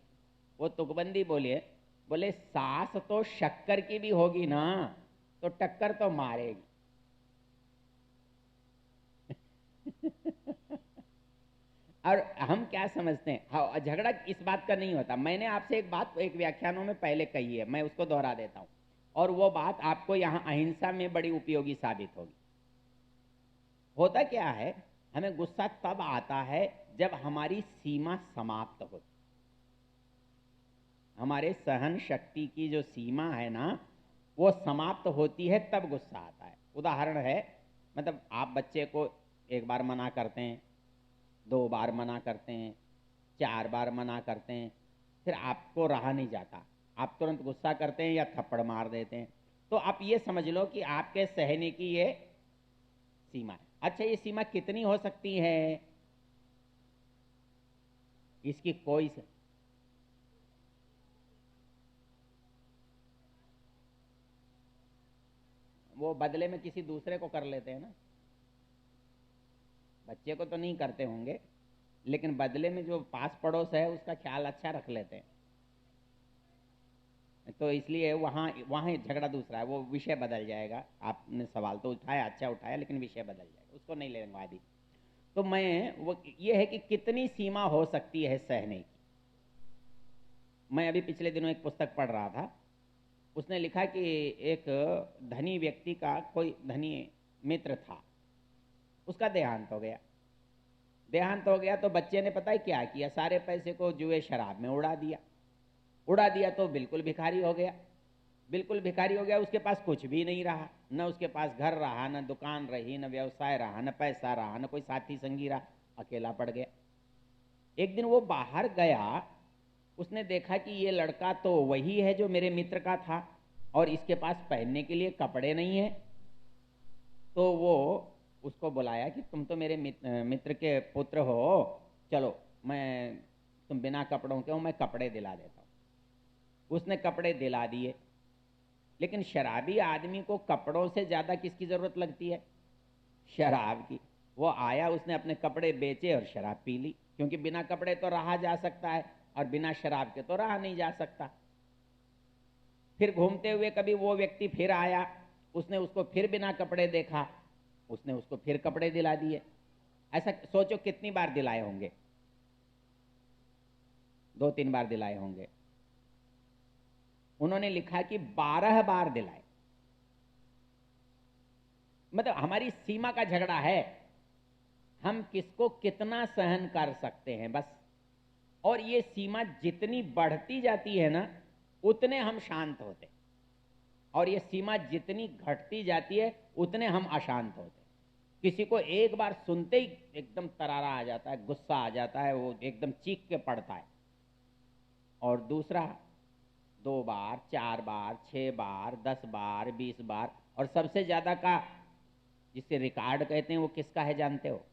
वो तुकबंदी बोले सास तो शक्कर की भी होगी ना तो टक्कर तो मारेगी। और हम क्या समझते हैं, हाँ झगड़ा इस बात का नहीं होता। मैंने आपसे एक बात एक व्याख्यानों में पहले कही है, मैं उसको दोहरा देता हूं, और वो बात आपको यहाँ अहिंसा में बड़ी उपयोगी साबित होगी। होता क्या है, हमें गुस्सा तब आता है जब हमारी सीमा समाप्त होती, हमारे सहन शक्ति की जो सीमा है ना वो समाप्त होती है, तब गुस्सा आता है। उदाहरण है, मतलब आप बच्चे को एक बार मना करते हैं, दो बार मना करते हैं, चार बार मना करते हैं, फिर आपको रहा नहीं जाता, आप तुरंत गुस्सा करते हैं या थप्पड़ मार देते हैं। तो आप ये समझ लो कि आपके सहने की ये सीमा है। अच्छा, ये सीमा कितनी हो सकती है, इसकी कोई वो बदले में किसी दूसरे को कर लेते हैं ना, बच्चे को तो नहीं करते होंगे, लेकिन बदले में जो पास पड़ोस है उसका ख्याल अच्छा रख लेते हैं। तो इसलिए वहाँ वहाँ झगड़ा दूसरा है, वो विषय बदल जाएगा। आपने सवाल तो उठाया, अच्छा उठाया, लेकिन विषय बदल जाएगा, उसको नहीं लेंगे अभी। तो मैं वो ये है कि कितनी सीमा हो सकती है सहने की। मैं अभी पिछले दिनों एक पुस्तक पढ़ रहा था, उसने लिखा कि एक धनी व्यक्ति का कोई धनी मित्र था, उसका देहांत हो गया। देहांत हो गया तो बच्चे ने पता है क्या किया, सारे पैसे को जुए शराब में उड़ा दिया। उड़ा दिया तो बिल्कुल भिखारी हो गया, बिल्कुल भिखारी हो गया। उसके पास कुछ भी नहीं रहा, न उसके पास घर रहा, न दुकान रही, न व्यवसाय रहा, न पैसा रहा, न कोई साथी संगी रहा, अकेला पड़ गया। एक दिन वो बाहर गया, उसने देखा कि ये लड़का तो वही है जो मेरे मित्र का था, और इसके पास पहनने के लिए कपड़े नहीं है। तो वो उसको बुलाया कि तुम तो मेरे मित्र के पुत्र हो, चलो मैं, तुम बिना कपड़ों के हो, मैं कपड़े दिला देता हूँ। उसने कपड़े दिला दिए। लेकिन शराबी आदमी को कपड़ों से ज्यादा किसकी जरूरत लगती है, शराब की। वो आया, उसने अपने कपड़े बेचे और शराब पी ली, क्योंकि बिना कपड़े तो रहा जा सकता है और बिना शराब के तो रहा नहीं जा सकता। फिर घूमते हुए कभी वो व्यक्ति फिर आया, उसने उसको फिर बिना कपड़े देखा, उसने उसको फिर कपड़े दिला दिए। ऐसा सोचो कितनी बार दिलाए होंगे, 2-3 बार दिलाए होंगे। उन्होंने लिखा कि 12 बार दिलाए। मतलब हमारी सीमा का झगड़ा है, हम किसको कितना सहन कर सकते हैं बस। और ये सीमा जितनी बढ़ती जाती है ना उतने हम शांत होते, और ये सीमा जितनी घटती जाती है उतने हम अशांत होते। किसी को एक बार सुनते ही एकदम तरारा आ जाता है, गुस्सा आ जाता है, वो एकदम चीख के पड़ता है। और दूसरा 2 बार, 4 बार, 6 बार, 10 बार, 20 बार, और सबसे ज्यादा का जिसे रिकॉर्ड कहते हैं वो किसका है जानते हो,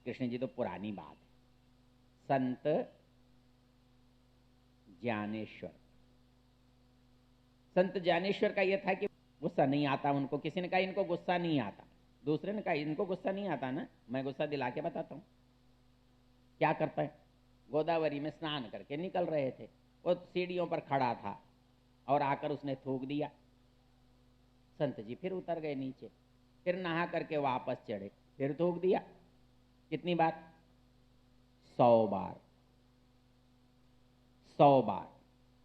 कृष्ण जी तो पुरानी बात है। संत ज्ञानेश्वर, संत ज्ञानेश्वर का यह था कि गुस्सा नहीं आता उनको। किसी ने कहा इनको गुस्सा नहीं आता, दूसरे ने कहा इनको गुस्सा नहीं आता ना, मैं गुस्सा दिला के बताता हूं। क्या करता है, गोदावरी में स्नान करके निकल रहे थे, वो सीढ़ियों पर खड़ा था और आकर उसने थूक दिया। संत जी फिर उतर गए नीचे, फिर नहा करके वापस चढ़े, फिर थूक दिया। कितनी बार? 100 बार। 100 बार।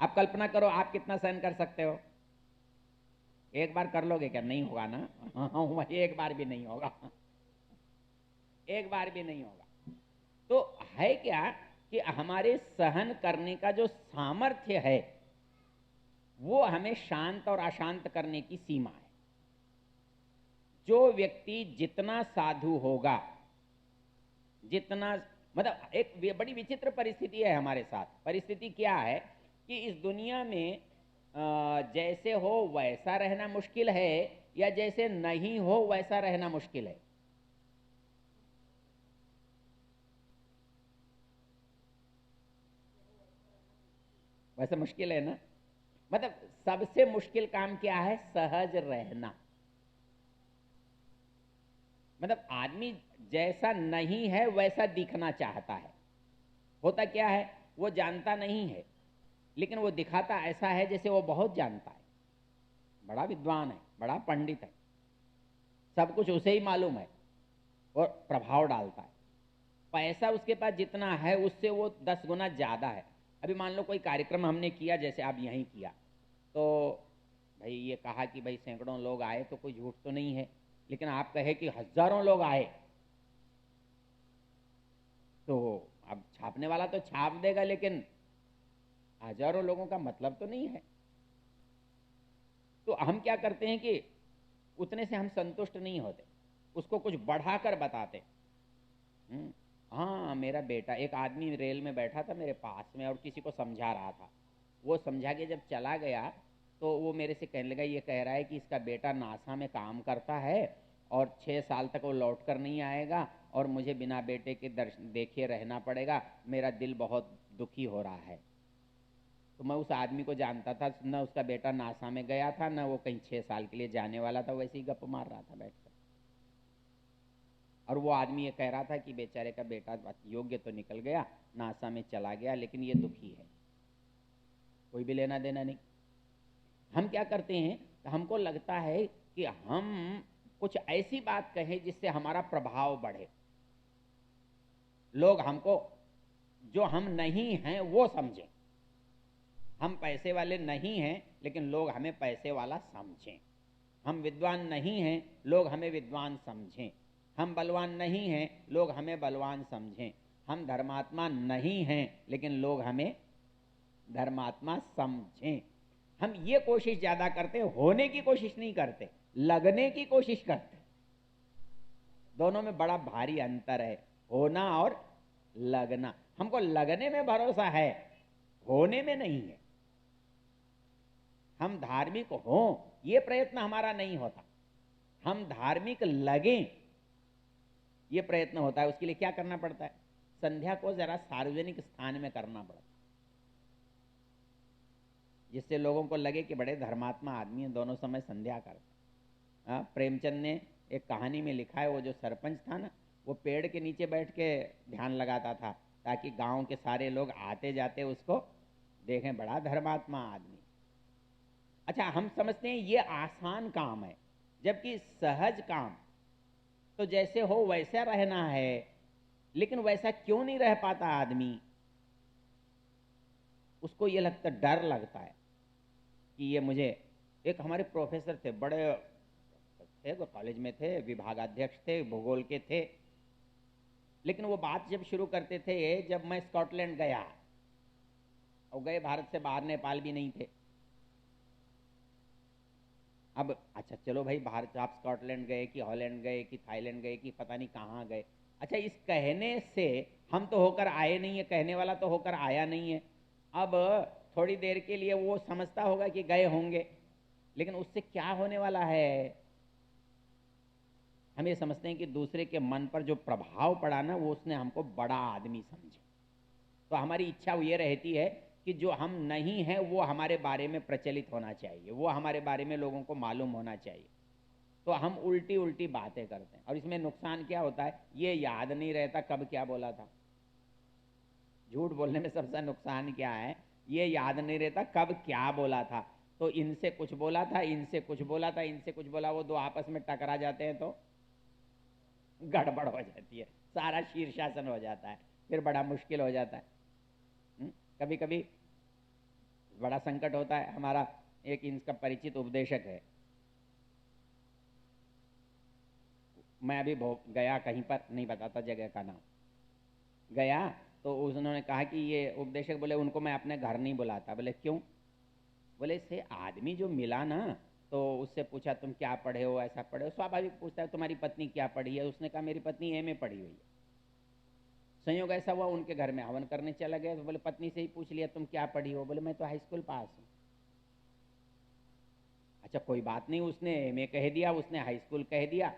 आप कल्पना करो आप कितना सहन कर सकते हो। एक बार कर लोगे क्या? नहीं होगा ना। हाँ, एक बार भी नहीं होगा, एक बार भी नहीं होगा। तो है क्या कि हमारे सहन करने का जो सामर्थ्य है वो हमें शांत और अशांत करने की सीमा है। जो व्यक्ति जितना साधु होगा, जितना, मतलब एक बड़ी विचित्र परिस्थिति है हमारे साथ। परिस्थिति क्या है कि इस दुनिया में जैसे हो वैसा रहना मुश्किल है, या जैसे नहीं हो वैसा रहना मुश्किल है। वैसे मुश्किल है ना। मतलब सबसे मुश्किल काम क्या है? सहज रहना। मतलब आदमी जैसा नहीं है वैसा दिखना चाहता है। होता क्या है, वो जानता नहीं है लेकिन वो दिखाता ऐसा है जैसे वो बहुत जानता है, बड़ा विद्वान है, बड़ा पंडित है, सब कुछ उसे ही मालूम है, और प्रभाव डालता है। पैसा उसके पास जितना है उससे वो 10 गुना ज्यादा है। अभी मान लो कोई कार्यक्रम हमने किया, जैसे आप यहीं किया, तो भाई ये कहा कि भाई सैकड़ों लोग आए, तो कोई झूठ तो नहीं है, लेकिन आप कहे कि हजारों लोग आए, तो अब छापने वाला तो छाप देगा, लेकिन हजारों लोगों का मतलब तो नहीं है। तो हम क्या करते हैं कि उतने से हम संतुष्ट नहीं होते, उसको कुछ बढ़ाकर बताते। हाँ, मेरा बेटा, एक आदमी रेल में बैठा था मेरे पास में और किसी को समझा रहा था। वो समझा के जब चला गया तो वो मेरे से कहने लगा, ये कह रहा है कि इसका बेटा नासा में काम करता है और 6 साल तक वो लौट कर नहीं आएगा और मुझे बिना बेटे के दर्शन देखे रहना पड़ेगा, मेरा दिल बहुत दुखी हो रहा है। तो मैं उस आदमी को जानता था, न उसका बेटा नासा में गया था, न वो कहीं 6 साल के लिए जाने वाला था, वैसे ही गप मार रहा था बैठकर। और वो आदमी ये कह रहा था कि बेचारे का बेटा योग्य तो निकल गया, नासा में चला गया, लेकिन ये दुखी है। कोई भी लेना देना नहीं। हम क्या करते हैं, हमको लगता है कि हम कुछ ऐसी बात कहें जिससे हमारा प्रभाव बढ़े, लोग हमको जो हम नहीं हैं वो समझें। हम पैसे वाले नहीं हैं लेकिन लोग हमें पैसे वाला समझें। हम विद्वान नहीं हैं, लोग हमें विद्वान समझें। हम बलवान नहीं हैं, लोग हमें बलवान समझें। हम धर्मात्मा नहीं हैं लेकिन लोग हमें धर्मात्मा समझें। हम ये कोशिश ज्यादा करते, होने की कोशिश नहीं करते, लगने की कोशिश करते। दोनों में बड़ा भारी अंतर है, होना और लगना। हमको लगने में भरोसा है, होने में नहीं है। हम धार्मिक हों ये प्रयत्न हमारा नहीं होता, हम धार्मिक लगें ये प्रयत्न होता है। उसके लिए क्या करना पड़ता है? संध्या को जरा सार्वजनिक स्थान में करना पड़ता है, जिससे लोगों को लगे कि बड़े धर्मात्मा आदमी हैं, दोनों समय संध्या करते। प्रेमचंद ने एक कहानी में लिखा है, वो जो सरपंच था ना, वो पेड़ के नीचे बैठ के ध्यान लगाता था ताकि गांव के सारे लोग आते जाते उसको देखें, बड़ा धर्मात्मा आदमी। अच्छा, हम समझते हैं ये आसान काम है, जबकि सहज काम तो जैसे हो वैसा रहना है। लेकिन वैसा क्यों नहीं रह पाता आदमी? उसको ये लगता, डर लगता है कि ये मुझे, एक हमारे प्रोफेसर थे, बड़े थे, वो कॉलेज में थे, विभागाध्यक्ष थे, भूगोल के थे, लेकिन वो बात जब शुरू करते थे, जब मैं स्कॉटलैंड गया, और गए भारत से बाहर, नेपाल भी नहीं थे। अब अच्छा चलो भाई, भारत आप स्कॉटलैंड गए कि हॉलैंड गए कि थाईलैंड गए कि पता नहीं कहाँ गए, अच्छा इस कहने से हम तो होकर आए नहीं है, कहने वाला तो होकर आया नहीं है। अब थोड़ी देर के लिए वो समझता होगा कि गए होंगे, लेकिन उससे क्या होने वाला है? हम ये समझते हैं कि दूसरे के मन पर जो प्रभाव पड़ा ना, वो उसने हमको बड़ा आदमी समझे। तो हमारी इच्छा ये रहती है कि जो हम नहीं है वो हमारे बारे में प्रचलित होना चाहिए, वो हमारे बारे में लोगों को मालूम होना चाहिए। तो हम उल्टी उल्टी बातें करते हैं, और इसमें नुकसान क्या होता है, ये याद नहीं रहता कब क्या बोला था। झूठ बोलने में सबसे नुकसान क्या है, ये याद नहीं रहता कब क्या बोला था। तो इनसे कुछ बोला था, इनसे कुछ बोला था, इनसे कुछ बोला, वो दो आपस में टकरा जाते हैं तो गड़बड़ हो जाती है, सारा शीर्षासन हो जाता है, फिर बड़ा मुश्किल हो जाता है। कभी कभी बड़ा संकट होता है। हमारा एक इनका परिचित उपदेशक है, मैं अभी गया कहीं पर, नहीं बताता जगह का नाम, गया तो उन्होंने कहा कि ये उपदेशक बोले उनको मैं अपने घर नहीं बुलाता। बोले क्यों? बोले इससे आदमी जो मिला ना, तो उससे पूछा तुम क्या पढ़े हो, ऐसा पढ़े हो, स्वाभाविक पूछता है तुम्हारी पत्नी क्या पढ़ी है। उसने कहा मेरी पत्नी एमए पढ़ी हुई है। संयोग ऐसा हुआ उनके घर में हवन करने चला गया, तो बोले पत्नी से ही पूछ लिया तुम क्या पढ़ी हो। बोले मैं तो हाई स्कूल पास हूँ। अच्छा कोई बात नहीं, उसने एमए कह दिया, उसने हाई स्कूल कह दिया,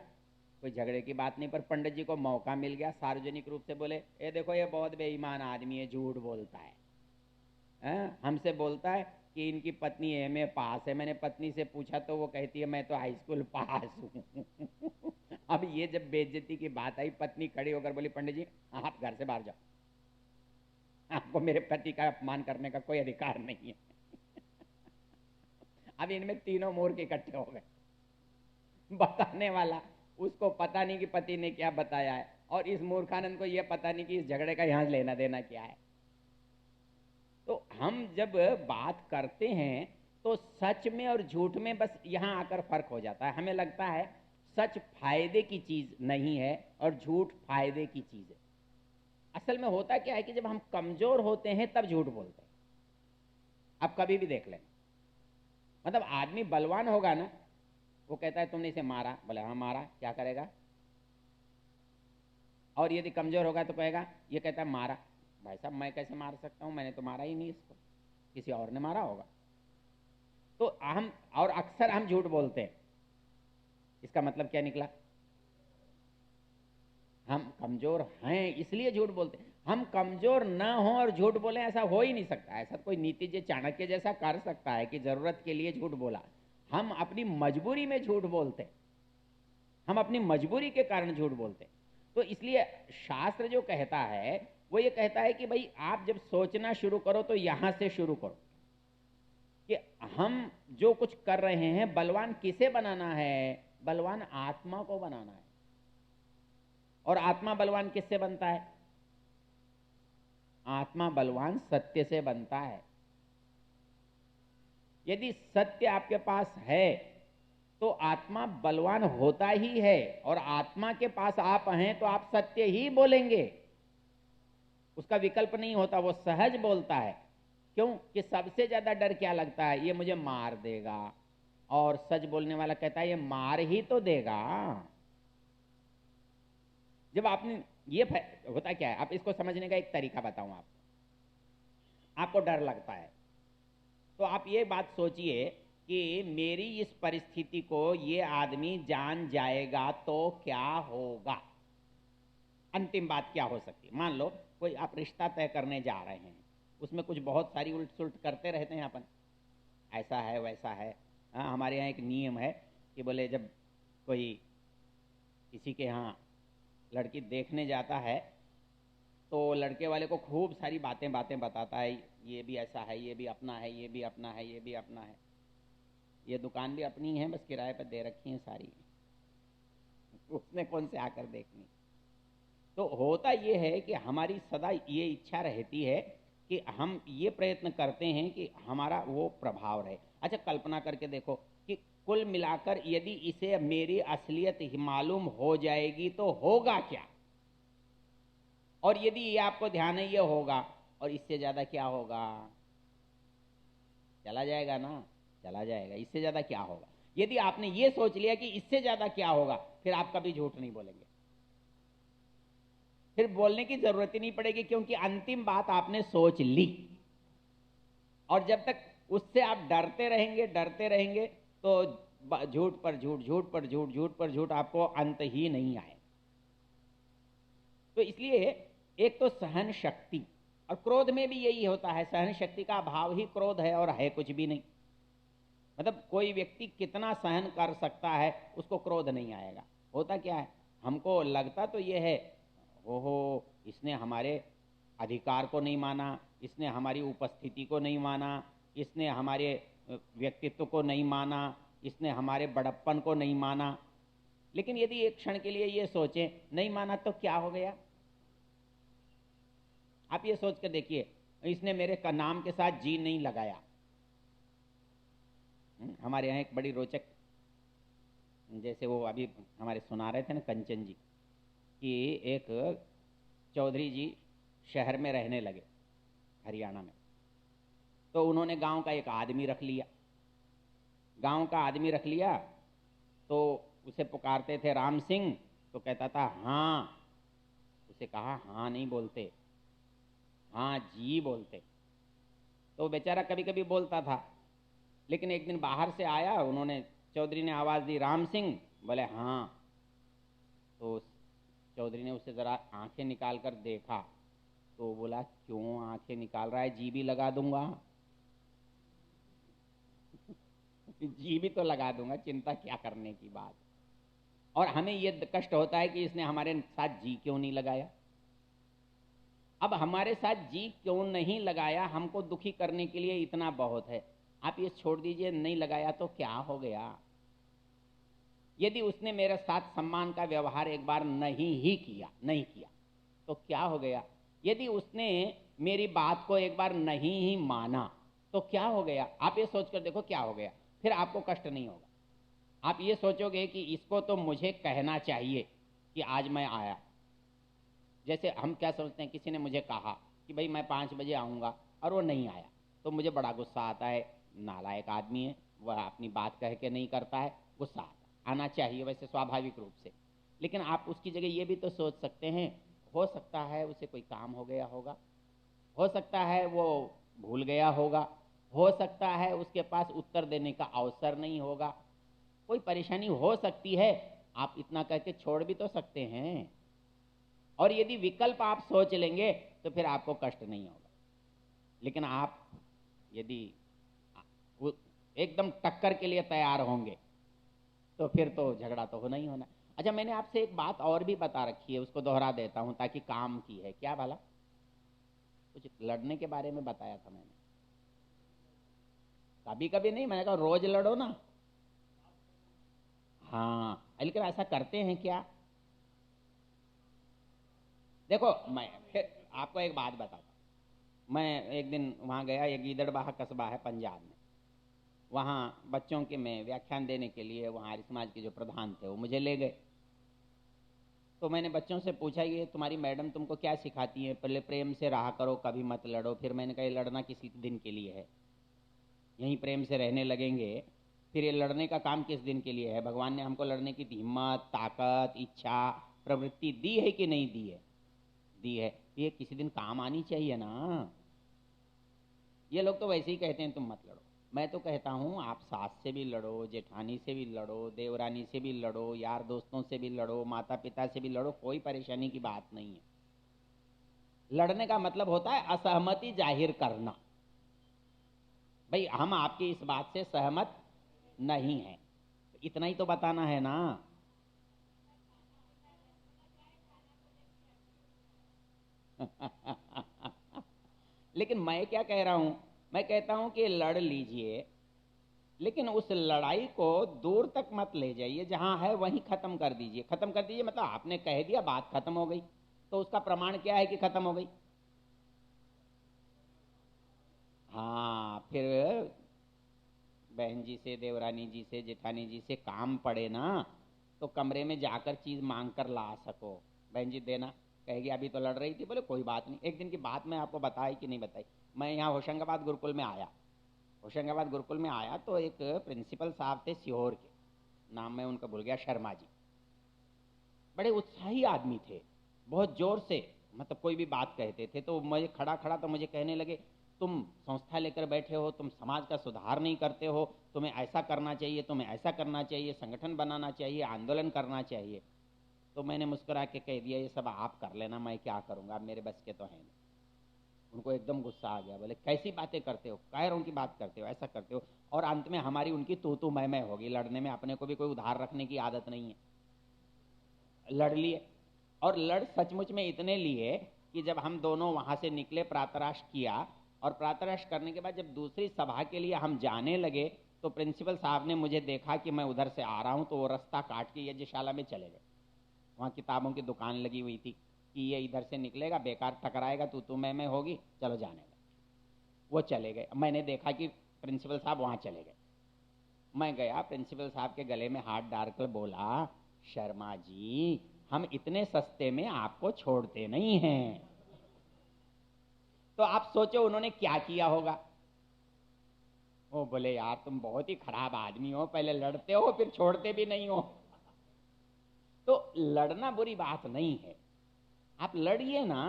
कोई झगड़े की बात नहीं। पर पंडित जी को मौका मिल गया, सार्वजनिक रूप से बोले ये देखो ये बहुत बेईमान आदमी है, झूठ बोलता है, हमसे बोलता है कि इनकी पत्नी एमए पास है। मैंने पत्नी से पूछा तो वो कहती है मैं तो हाई स्कूल पास हूँ। अब ये जब बेइज्जती की बात आई, पत्नी खड़ी होकर बोली पंडित जी आप घर से बाहर जाओ, आपको मेरे पति का अपमान करने का कोई अधिकार नहीं है। अब इनमें तीनों मूर्ख इकट्ठे हो गए। बताने वाला, उसको पता नहीं कि पति ने क्या बताया है, और इस मूर्खानंद को यह पता नहीं कि इस झगड़े का यहां लेना देना क्या है। तो हम जब बात करते हैं तो सच में और झूठ में बस यहां आकर फर्क हो जाता है। हमें लगता है सच फायदे की चीज नहीं है और झूठ फायदे की चीज है। असल में होता क्या है कि जब हम कमजोर होते हैं तब झूठ बोलते हैं। आप कभी भी देख लें, मतलब आदमी बलवान होगा ना, वो कहता है तुमने इसे मारा, बोले हाँ मारा, क्या करेगा। और यदि कमजोर होगा तो कहेगा, ये कहता है मारा, भाई साहब मैं कैसे मार सकता हूं, मैंने तो मारा ही नहीं इसको, किसी और ने मारा होगा। तो हम, और अक्सर हम झूठ बोलते हैं। इसका मतलब क्या निकला, हम कमजोर हैं इसलिए झूठ बोलते हैं। हम कमजोर ना हो और झूठ बोले, ऐसा हो ही नहीं सकता। ऐसा कोई नीतिज्ञ चाणक्य जैसा कर सकता है कि जरूरत के लिए झूठ बोला। हम अपनी मजबूरी में झूठ बोलते हैं, हम अपनी मजबूरी के कारण झूठ बोलते हैं। तो इसलिए शास्त्र जो कहता है वो ये कहता है कि भाई आप जब सोचना शुरू करो तो यहां से शुरू करो कि हम जो कुछ कर रहे हैं बलवान किसे बनाना है, बलवान आत्मा को बनाना है। और आत्मा बलवान किससे बनता है, आत्मा बलवान सत्य से बनता है। यदि सत्य आपके पास है तो आत्मा बलवान होता ही है, और आत्मा के पास आप हैं तो आप सत्य ही बोलेंगे, उसका विकल्प नहीं होता, वो सहज बोलता है। क्यों कि सबसे ज्यादा डर क्या लगता है, ये मुझे मार देगा, और सच बोलने वाला कहता है ये मार ही तो देगा। जब आपने ये होता क्या है, आप इसको समझने का एक तरीका बताऊं आपको डर लगता है तो आप ये बात सोचिए कि मेरी इस परिस्थिति को ये आदमी जान जाएगा तो क्या होगा। अंतिम बात क्या हो सकती है, मान लो कोई आप रिश्ता तय करने जा रहे हैं, उसमें कुछ बहुत सारी उल्ट सुलट करते रहते हैं अपन, ऐसा है वैसा है। हाँ, हमारे यहाँ एक नियम है कि बोले जब कोई किसी के यहाँ लड़की देखने जाता है तो लड़के वाले को खूब सारी बातें बातें बताता है, ये भी ऐसा है, ये भी अपना है, ये भी अपना है, ये भी अपना है, ये दुकान भी अपनी है, बस किराए पर दे रखी है सारी, उसने कौन से आकर देखनी। तो होता ये है कि हमारी सदा ये इच्छा रहती है कि हम ये प्रयत्न करते हैं कि हमारा वो प्रभाव रहे। अच्छा कल्पना करके देखो कि कुल मिलाकर यदि इसे मेरी असलियत ही मालूम हो जाएगी तो होगा क्या, और यदि ये आपको ध्यान है ये होगा, और इससे ज्यादा क्या होगा, चला जाएगा ना, चला जाएगा, इससे ज्यादा क्या होगा। यदि आपने ये सोच लिया कि इससे ज्यादा क्या होगा, फिर आप कभी झूठ नहीं बोलेंगे, फिर बोलने की जरूरत ही नहीं पड़ेगी, क्योंकि अंतिम बात आपने सोच ली। और जब तक उससे आप डरते रहेंगे तो झूठ पर झूठ, झूठ पर झूठ, झूठ पर झूठ, आपको अंत ही नहीं आए। तो इसलिए एक तो सहन शक्ति, और क्रोध में भी यही होता है, सहन शक्ति का भाव ही क्रोध है और है कुछ भी नहीं। मतलब कोई व्यक्ति कितना सहन कर सकता है, उसको क्रोध नहीं आएगा। होता क्या है, हमको लगता तो ये है, ओहो इसने हमारे अधिकार को नहीं माना, इसने हमारी उपस्थिति को नहीं माना, इसने हमारे व्यक्तित्व को नहीं माना, इसने हमारे बड़प्पन को नहीं माना। लेकिन यदि एक क्षण के लिए ये सोचें, नहीं माना तो क्या हो गया? आप ये सोच कर देखिए, इसने मेरे का नाम के साथ जी नहीं लगाया। हमारे यहाँ एक बड़ी रोचक, जैसे वो अभी हमारे सुना रहे थे ना कंचन जी, कि एक चौधरी जी शहर में रहने लगे, हरियाणा में। तो उन्होंने गांव का एक आदमी रख लिया, गांव का आदमी रख लिया। तो उसे पुकारते थे राम सिंह, तो कहता था हाँ। उसे कहा हाँ नहीं बोलते, हाँ जी बोलते। तो बेचारा कभी कभी बोलता था। लेकिन एक दिन बाहर से आया, उन्होंने, चौधरी ने आवाज दी राम सिंह, बोले हाँ। तो चौधरी ने उससे जरा आंखें निकाल कर देखा, तो बोला क्यों आंखें निकाल रहा है, जी भी लगा दूंगा। जी भी तो लगा दूंगा, चिंता क्या करने की बात। और हमें यह कष्ट होता है कि इसने हमारे साथ जी क्यों नहीं लगाया। अब हमारे साथ जी क्यों नहीं लगाया, हमको दुखी करने के लिए इतना बहुत है। आप ये छोड़ दीजिए, नहीं लगाया तो क्या हो गया। यदि उसने मेरे साथ सम्मान का व्यवहार एक बार नहीं किया तो क्या हो गया। यदि उसने मेरी बात को एक बार नहीं ही माना तो क्या हो गया। आप ये सोचकर देखो क्या हो गया, फिर आपको कष्ट नहीं होगा। आप ये सोचोगे कि इसको तो मुझे कहना चाहिए कि आज मैं आया। जैसे हम क्या सोचते हैं, किसी ने मुझे कहा कि भाई मैं 5 बजे आऊँगा और वो नहीं आया, तो मुझे बड़ा गुस्सा आता है। नालायक आदमी है, वह अपनी बात कह के नहीं करता है, गुस्सा आता है। आना चाहिए वैसे स्वाभाविक रूप से। लेकिन आप उसकी जगह ये भी तो सोच सकते हैं, हो सकता है उसे कोई काम हो गया होगा, हो सकता है वो भूल गया होगा, हो सकता है उसके पास उत्तर देने का अवसर नहीं होगा, कोई परेशानी हो सकती है। आप इतना करके छोड़ भी तो सकते हैं। और यदि विकल्प आप सोच लेंगे तो फिर आपको कष्ट नहीं होगा। लेकिन आप यदि एकदम टक्कर के लिए तैयार होंगे तो फिर तो झगड़ा तो होना ही होना। अच्छा, मैंने आपसे एक बात और भी बता रखी है, उसको दोहरा देता हूं ताकि काम की है। क्या भला? कुछ लड़ने के बारे में बताया था मैंने। कभी कभी नहीं, मैंने कहा रोज लड़ो ना। हाँ, लेकिन ऐसा करते हैं क्या? देखो मैं फिर आपको एक बात बताता हूं। मैं एक दिन वहां गया, एक गीदड़बाहा कस्बा है पंजाब में। वहाँ बच्चों के मैं व्याख्यान देने के लिए, वहाँ आर्य समाज के जो प्रधान थे वो मुझे ले गए। तो मैंने बच्चों से पूछा, ये तुम्हारी मैडम तुमको क्या सिखाती है? पहले प्रेम से रहा करो, कभी मत लड़ो। फिर मैंने कहा ये लड़ना किसी दिन के लिए है, यहीं प्रेम से रहने लगेंगे, फिर ये लड़ने का काम किस दिन के लिए है? भगवान ने हमको लड़ने की हिम्मत, ताकत, इच्छा, प्रवृत्ति दी है कि नहीं दी है? दी है। ये किसी दिन काम आनी चाहिए ना। ये लोग तो वैसे ही कहते हैं तुम मत लड़ो। मैं तो कहता हूँ आप सास से भी लड़ो, जेठानी से भी लड़ो, देवरानी से भी लड़ो, यार दोस्तों से भी लड़ो, माता पिता से भी लड़ो, कोई परेशानी की बात नहीं है। लड़ने का मतलब होता है असहमति जाहिर करना। भाई हम आपकी इस बात से सहमत नहीं है, इतना ही तो बताना है ना। लेकिन मैं क्या कह रहा हूं, मैं कहता हूं कि लड़ लीजिए, लेकिन उस लड़ाई को दूर तक मत ले जाइए, जहां है वहीं खत्म कर दीजिए। खत्म कर दीजिए मतलब आपने कह दिया, बात खत्म हो गई, तो उसका प्रमाण क्या है कि खत्म हो गई? हाँ, फिर बहन जी से, देवरानी जी से, जेठानी जी से काम पड़े ना, तो कमरे में जाकर चीज मांग कर ला सको। बहन जी देना, कहेगी अभी तो लड़ रही थी, बोले कोई बात नहीं। एक दिन की बात मैं आपको बताई कि नहीं बताई। मैं यहाँ होशंगाबाद गुरुकुल में आया, होशंगाबाद गुरुकुल में आया तो एक प्रिंसिपल साहब थे सिहोर के, नाम मैं उनका भूल गया, शर्मा जी। बड़े उत्साही आदमी थे, बहुत जोर से, मतलब कोई भी बात कहते थे तो मैं खड़ा खड़ा तो मुझे कहने लगे तुम संस्था लेकर बैठे हो, तुम समाज का सुधार नहीं करते हो, तुम्हें ऐसा करना चाहिए, तुम्हें ऐसा करना चाहिए, संगठन बनाना चाहिए, आंदोलन करना चाहिए। तो मैंने मुस्कुरा के कह दिया, ये सब आप कर लेना, मैं क्या करूंगा, मेरे बस के तो है नहीं। उनको एकदम गुस्सा आ गया, बोले कैसी बातें करते हो, कायरों की बात करते हो, ऐसा करते हो। और अंत में हमारी उनकी तू मैं होगी लड़ने में। अपने को भी कोई उधार रखने की आदत नहीं है। लड़ लिए, और लड़ सचमुच में इतने लिए कि जब हम दोनों वहां से निकले, प्रातराश किया, और प्रातराश करने के बाद जब दूसरी सभा के लिए हम जाने लगे, तो प्रिंसिपल साहब ने मुझे देखा कि मैं उधर से आ रहा हूं, तो वो रास्ता काट के यज्ञशाला में चले गए। वहाँ किताबों की दुकान लगी हुई थी कि ये इधर से निकलेगा, बेकार टकराएगा, तू मैं होगी, चलो जाने लगे। वो चले गए। मैंने देखा कि प्रिंसिपल साहब वहाँ चले गए। मैं गया, प्रिंसिपल साहब के गले में हाथ डालकर बोला, शर्मा जी, हम इतने सस्ते में आपको छोड़ते नहीं हैं। तो आप सोचो उन्होंने क्या किया होगा। वो बोले, यार तुम बहुत ही खराब आदमी हो, पहले लड़ते हो फिर छोड़ते भी नहीं हो। तो लड़ना बुरी बात नहीं है, आप लड़िए ना,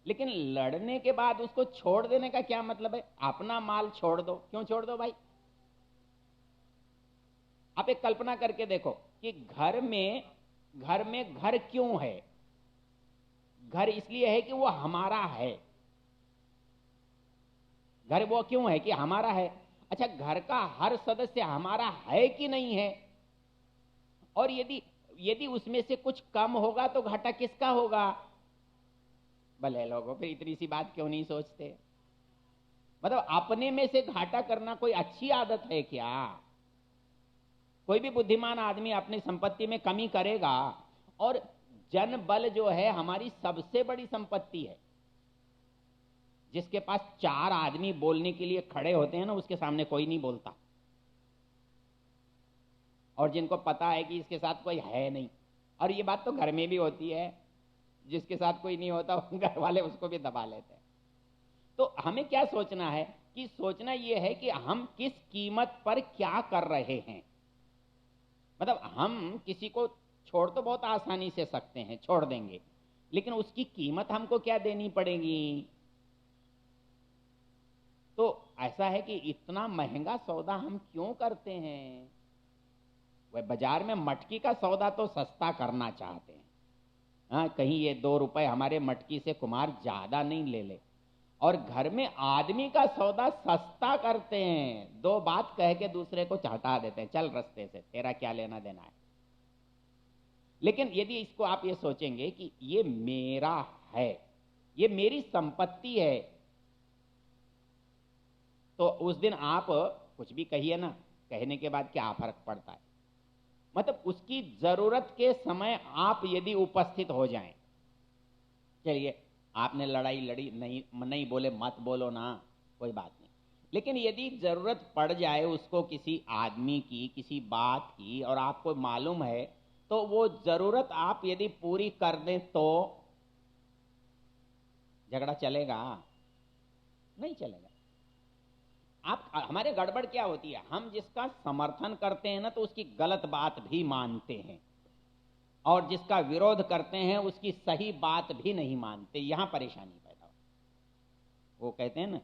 लेकिन लड़ने के बाद उसको छोड़ देने का क्या मतलब है। अपना माल छोड़ दो, क्यों छोड़ दो भाई। आप एक कल्पना करके देखो कि घर क्यों है। घर इसलिए है कि वो हमारा है। घर वो क्यों है कि हमारा है। अच्छा, घर का हर सदस्य हमारा है कि नहीं है। और यदि यदि उसमें से कुछ कम होगा तो घाटा किसका होगा। भले लोगों, फिर इतनी सी बात क्यों नहीं सोचते। मतलब अपने में से घाटा करना कोई अच्छी आदत है क्या। कोई भी बुद्धिमान आदमी अपनी संपत्ति में कमी करेगा। और जन बल जो है हमारी सबसे बड़ी संपत्ति है। जिसके पास 4 आदमी बोलने के लिए खड़े होते हैं ना, उसके सामने कोई नहीं बोलता। और जिनको पता है कि इसके साथ कोई है नहीं, और ये बात तो घर में भी होती है, जिसके साथ कोई नहीं होता घर वाले उसको भी दबा लेते हैं। तो हमें क्या सोचना है कि सोचना यह है कि हम किस कीमत पर क्या कर रहे हैं। मतलब हम किसी को छोड़ तो बहुत आसानी से सकते हैं, छोड़ देंगे, लेकिन उसकी कीमत हमको क्या देनी पड़ेगी। तो ऐसा है कि इतना महंगा सौदा हम क्यों करते हैं। वह बाजार में मटकी का सौदा तो सस्ता करना चाहते हैं। हाँ, कहीं ये 2 रुपए हमारे मटकी से कुमार ज्यादा नहीं ले ले। और घर में आदमी का सौदा सस्ता करते हैं, 2 बात कह के दूसरे को हटा देते हैं, चल रास्ते से, तेरा क्या लेना देना है। लेकिन यदि इसको आप ये सोचेंगे कि ये मेरा है, ये मेरी संपत्ति है, तो उस दिन आप कुछ भी कहिए ना, कहने के बाद क्या फर्क पड़ता है। मतलब उसकी जरूरत के समय आप यदि उपस्थित हो जाएं, चलिए आपने लड़ाई लड़ी, नहीं नहीं बोले, मत बोलो ना, कोई बात नहीं। लेकिन यदि जरूरत पड़ जाए उसको किसी आदमी की, किसी बात की, और आपको मालूम है, तो वो जरूरत आप यदि पूरी कर दें तो झगड़ा चलेगा, नहीं चलेगा। आप हमारे गड़बड़ क्या होती है, हम जिसका समर्थन करते हैं ना तो उसकी गलत बात भी मानते हैं, और जिसका विरोध करते हैं उसकी सही बात भी नहीं मानते। यहां परेशानी पैदा हो। वो कहते हैं ना,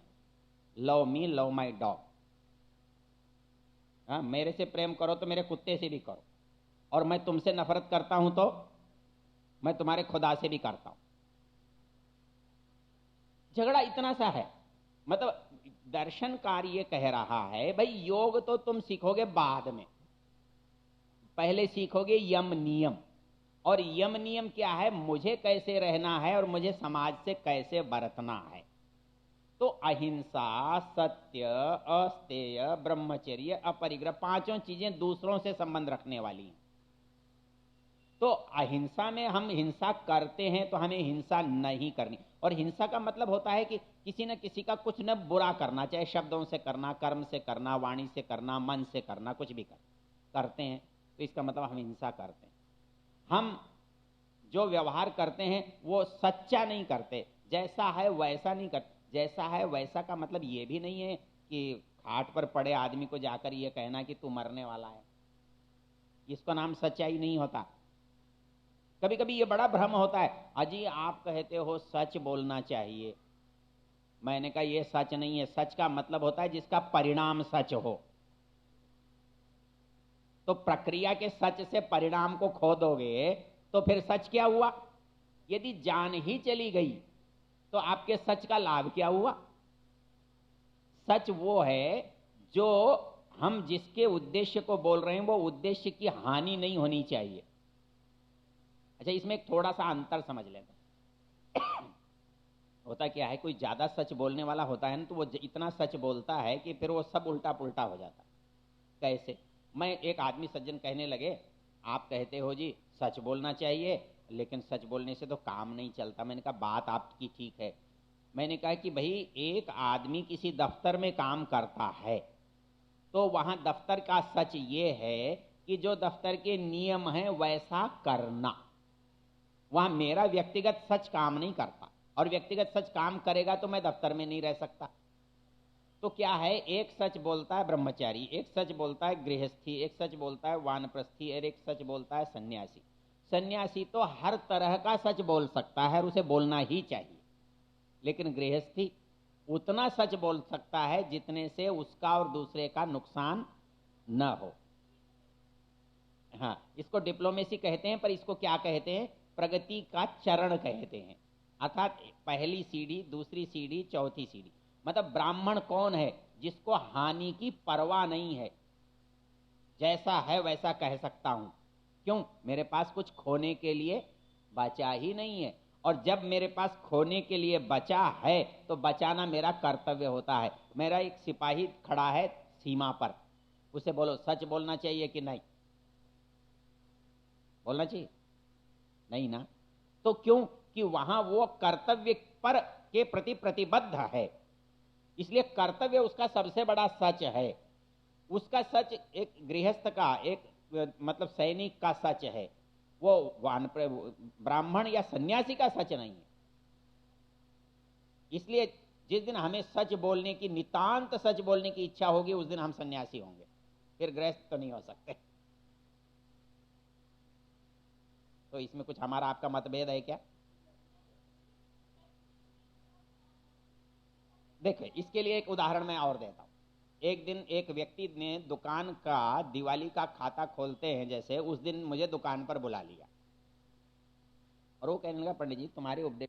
love me love my dog. हाँ, मेरे से प्रेम करो तो मेरे कुत्ते से भी करो, और मैं तुमसे नफरत करता हूं तो मैं तुम्हारे खुदा से भी करता हूं। झगड़ा इतना सा है। मतलब दर्शनकार ये कह रहा है, भाई योग तो तुम सीखोगे बाद में, पहले सीखोगे यम नियम। और यम नियम क्या है, मुझे कैसे रहना है और मुझे समाज से कैसे बरतना है। तो अहिंसा, सत्य, अस्तेय, ब्रह्मचर्य, अपरिग्रह, 5 चीजें दूसरों से संबंध रखने वाली हैं। तो अहिंसा में हम हिंसा करते हैं तो हमें हिंसा नहीं करनी। और हिंसा का मतलब होता है कि किसी न किसी का कुछ न बुरा करना, चाहे शब्दों से करना, कर्म से करना, वाणी से करना, मन से करना, कुछ भी करते हैं तो इसका मतलब हम हिंसा करते हैं। हम जो व्यवहार करते हैं वो सच्चा नहीं करते, जैसा है वैसा नहीं करते। जैसा है वैसा का मतलब ये भी नहीं है कि खाट पर पड़े आदमी को जाकर ये कहना कि तू मरने वाला है, इसका नाम सच्चाई नहीं होता। कभी कभी ये बड़ा भ्रम होता है, अजी आप कहते हो सच बोलना चाहिए, मैंने कहा ये सच नहीं है, सच का मतलब होता है जिसका परिणाम सच हो। तो प्रक्रिया के सच से परिणाम को खो दोगे तो फिर सच क्या हुआ? यदि जान ही चली गई तो आपके सच का लाभ क्या हुआ? सच वो है जो हम जिसके उद्देश्य को बोल रहे हैं वो उद्देश्य की हानि नहीं होनी चाहिए। अच्छा, इसमें एक थोड़ा सा अंतर समझ लेते हैं। होता क्या है, कोई ज्यादा सच बोलने वाला होता है ना, तो वो इतना सच बोलता है कि फिर वो सब उल्टा पुल्टा हो जाता है। कैसे? मैं एक आदमी सज्जन कहने लगे, आप कहते हो जी सच बोलना चाहिए, लेकिन सच बोलने से तो काम नहीं चलता। मैंने कहा बात आपकी ठीक है। मैंने कहा कि भाई एक आदमी किसी दफ्तर में काम करता है तो वहां दफ्तर का सच ये है कि जो दफ्तर के नियम है वैसा करना। वहां मेरा व्यक्तिगत सच काम नहीं करता, और व्यक्तिगत सच काम करेगा तो मैं दफ्तर में नहीं रह सकता। तो क्या है, एक सच बोलता है ब्रह्मचारी, एक सच बोलता है गृहस्थी, एक सच बोलता है वानप्रस्थी, और एक सच बोलता है सन्यासी। सन्यासी तो हर तरह का सच बोल सकता है और उसे बोलना ही चाहिए, लेकिन गृहस्थी उतना सच बोल सकता है जितने से उसका और दूसरे का नुकसान न हो। हाँ, इसको डिप्लोमेसी कहते हैं, पर इसको क्या कहते हैं? प्रगति का चरण कहते हैं। अर्थात पहली सीढ़ी, दूसरी सीढ़ी, चौथी सीढ़ी। मतलब ब्राह्मण कौन है? जिसको हानि की परवाह नहीं है, जैसा है वैसा कह सकता हूं। क्यों? मेरे पास कुछ खोने के लिए बचा ही नहीं है, और जब मेरे पास खोने के लिए बचा है तो बचाना मेरा कर्तव्य होता है। मेरा एक सिपाही खड़ा है सीमा पर, उसे बोलो सच बोलना चाहिए कि नहीं? बोलना चाहिए नहीं ना? तो क्यों? कि वहां वो कर्तव्य पर के प्रति प्रतिबद्ध है, इसलिए कर्तव्य उसका सबसे बड़ा सच है। उसका सच एक गृहस्थ का, एक मतलब सैनिक का सच है, वो ब्राह्मण या सन्यासी का सच नहीं है। इसलिए जिस दिन हमें सच बोलने की, नितांत सच बोलने की इच्छा होगी, उस दिन हम सन्यासी होंगे, फिर गृहस्थ तो नहीं हो सकते। तो इसमें कुछ हमारा आपका मतभेद है क्या? देखिए, इसके लिए एक उदाहरण मैं और देता हूं। एक दिन एक व्यक्ति ने दुकान का दिवाली का खाता खोलते हैं जैसे, उस दिन मुझे दुकान पर बुला लिया और वो कहने लगा, पंडित जी तुम्हारे उपदेश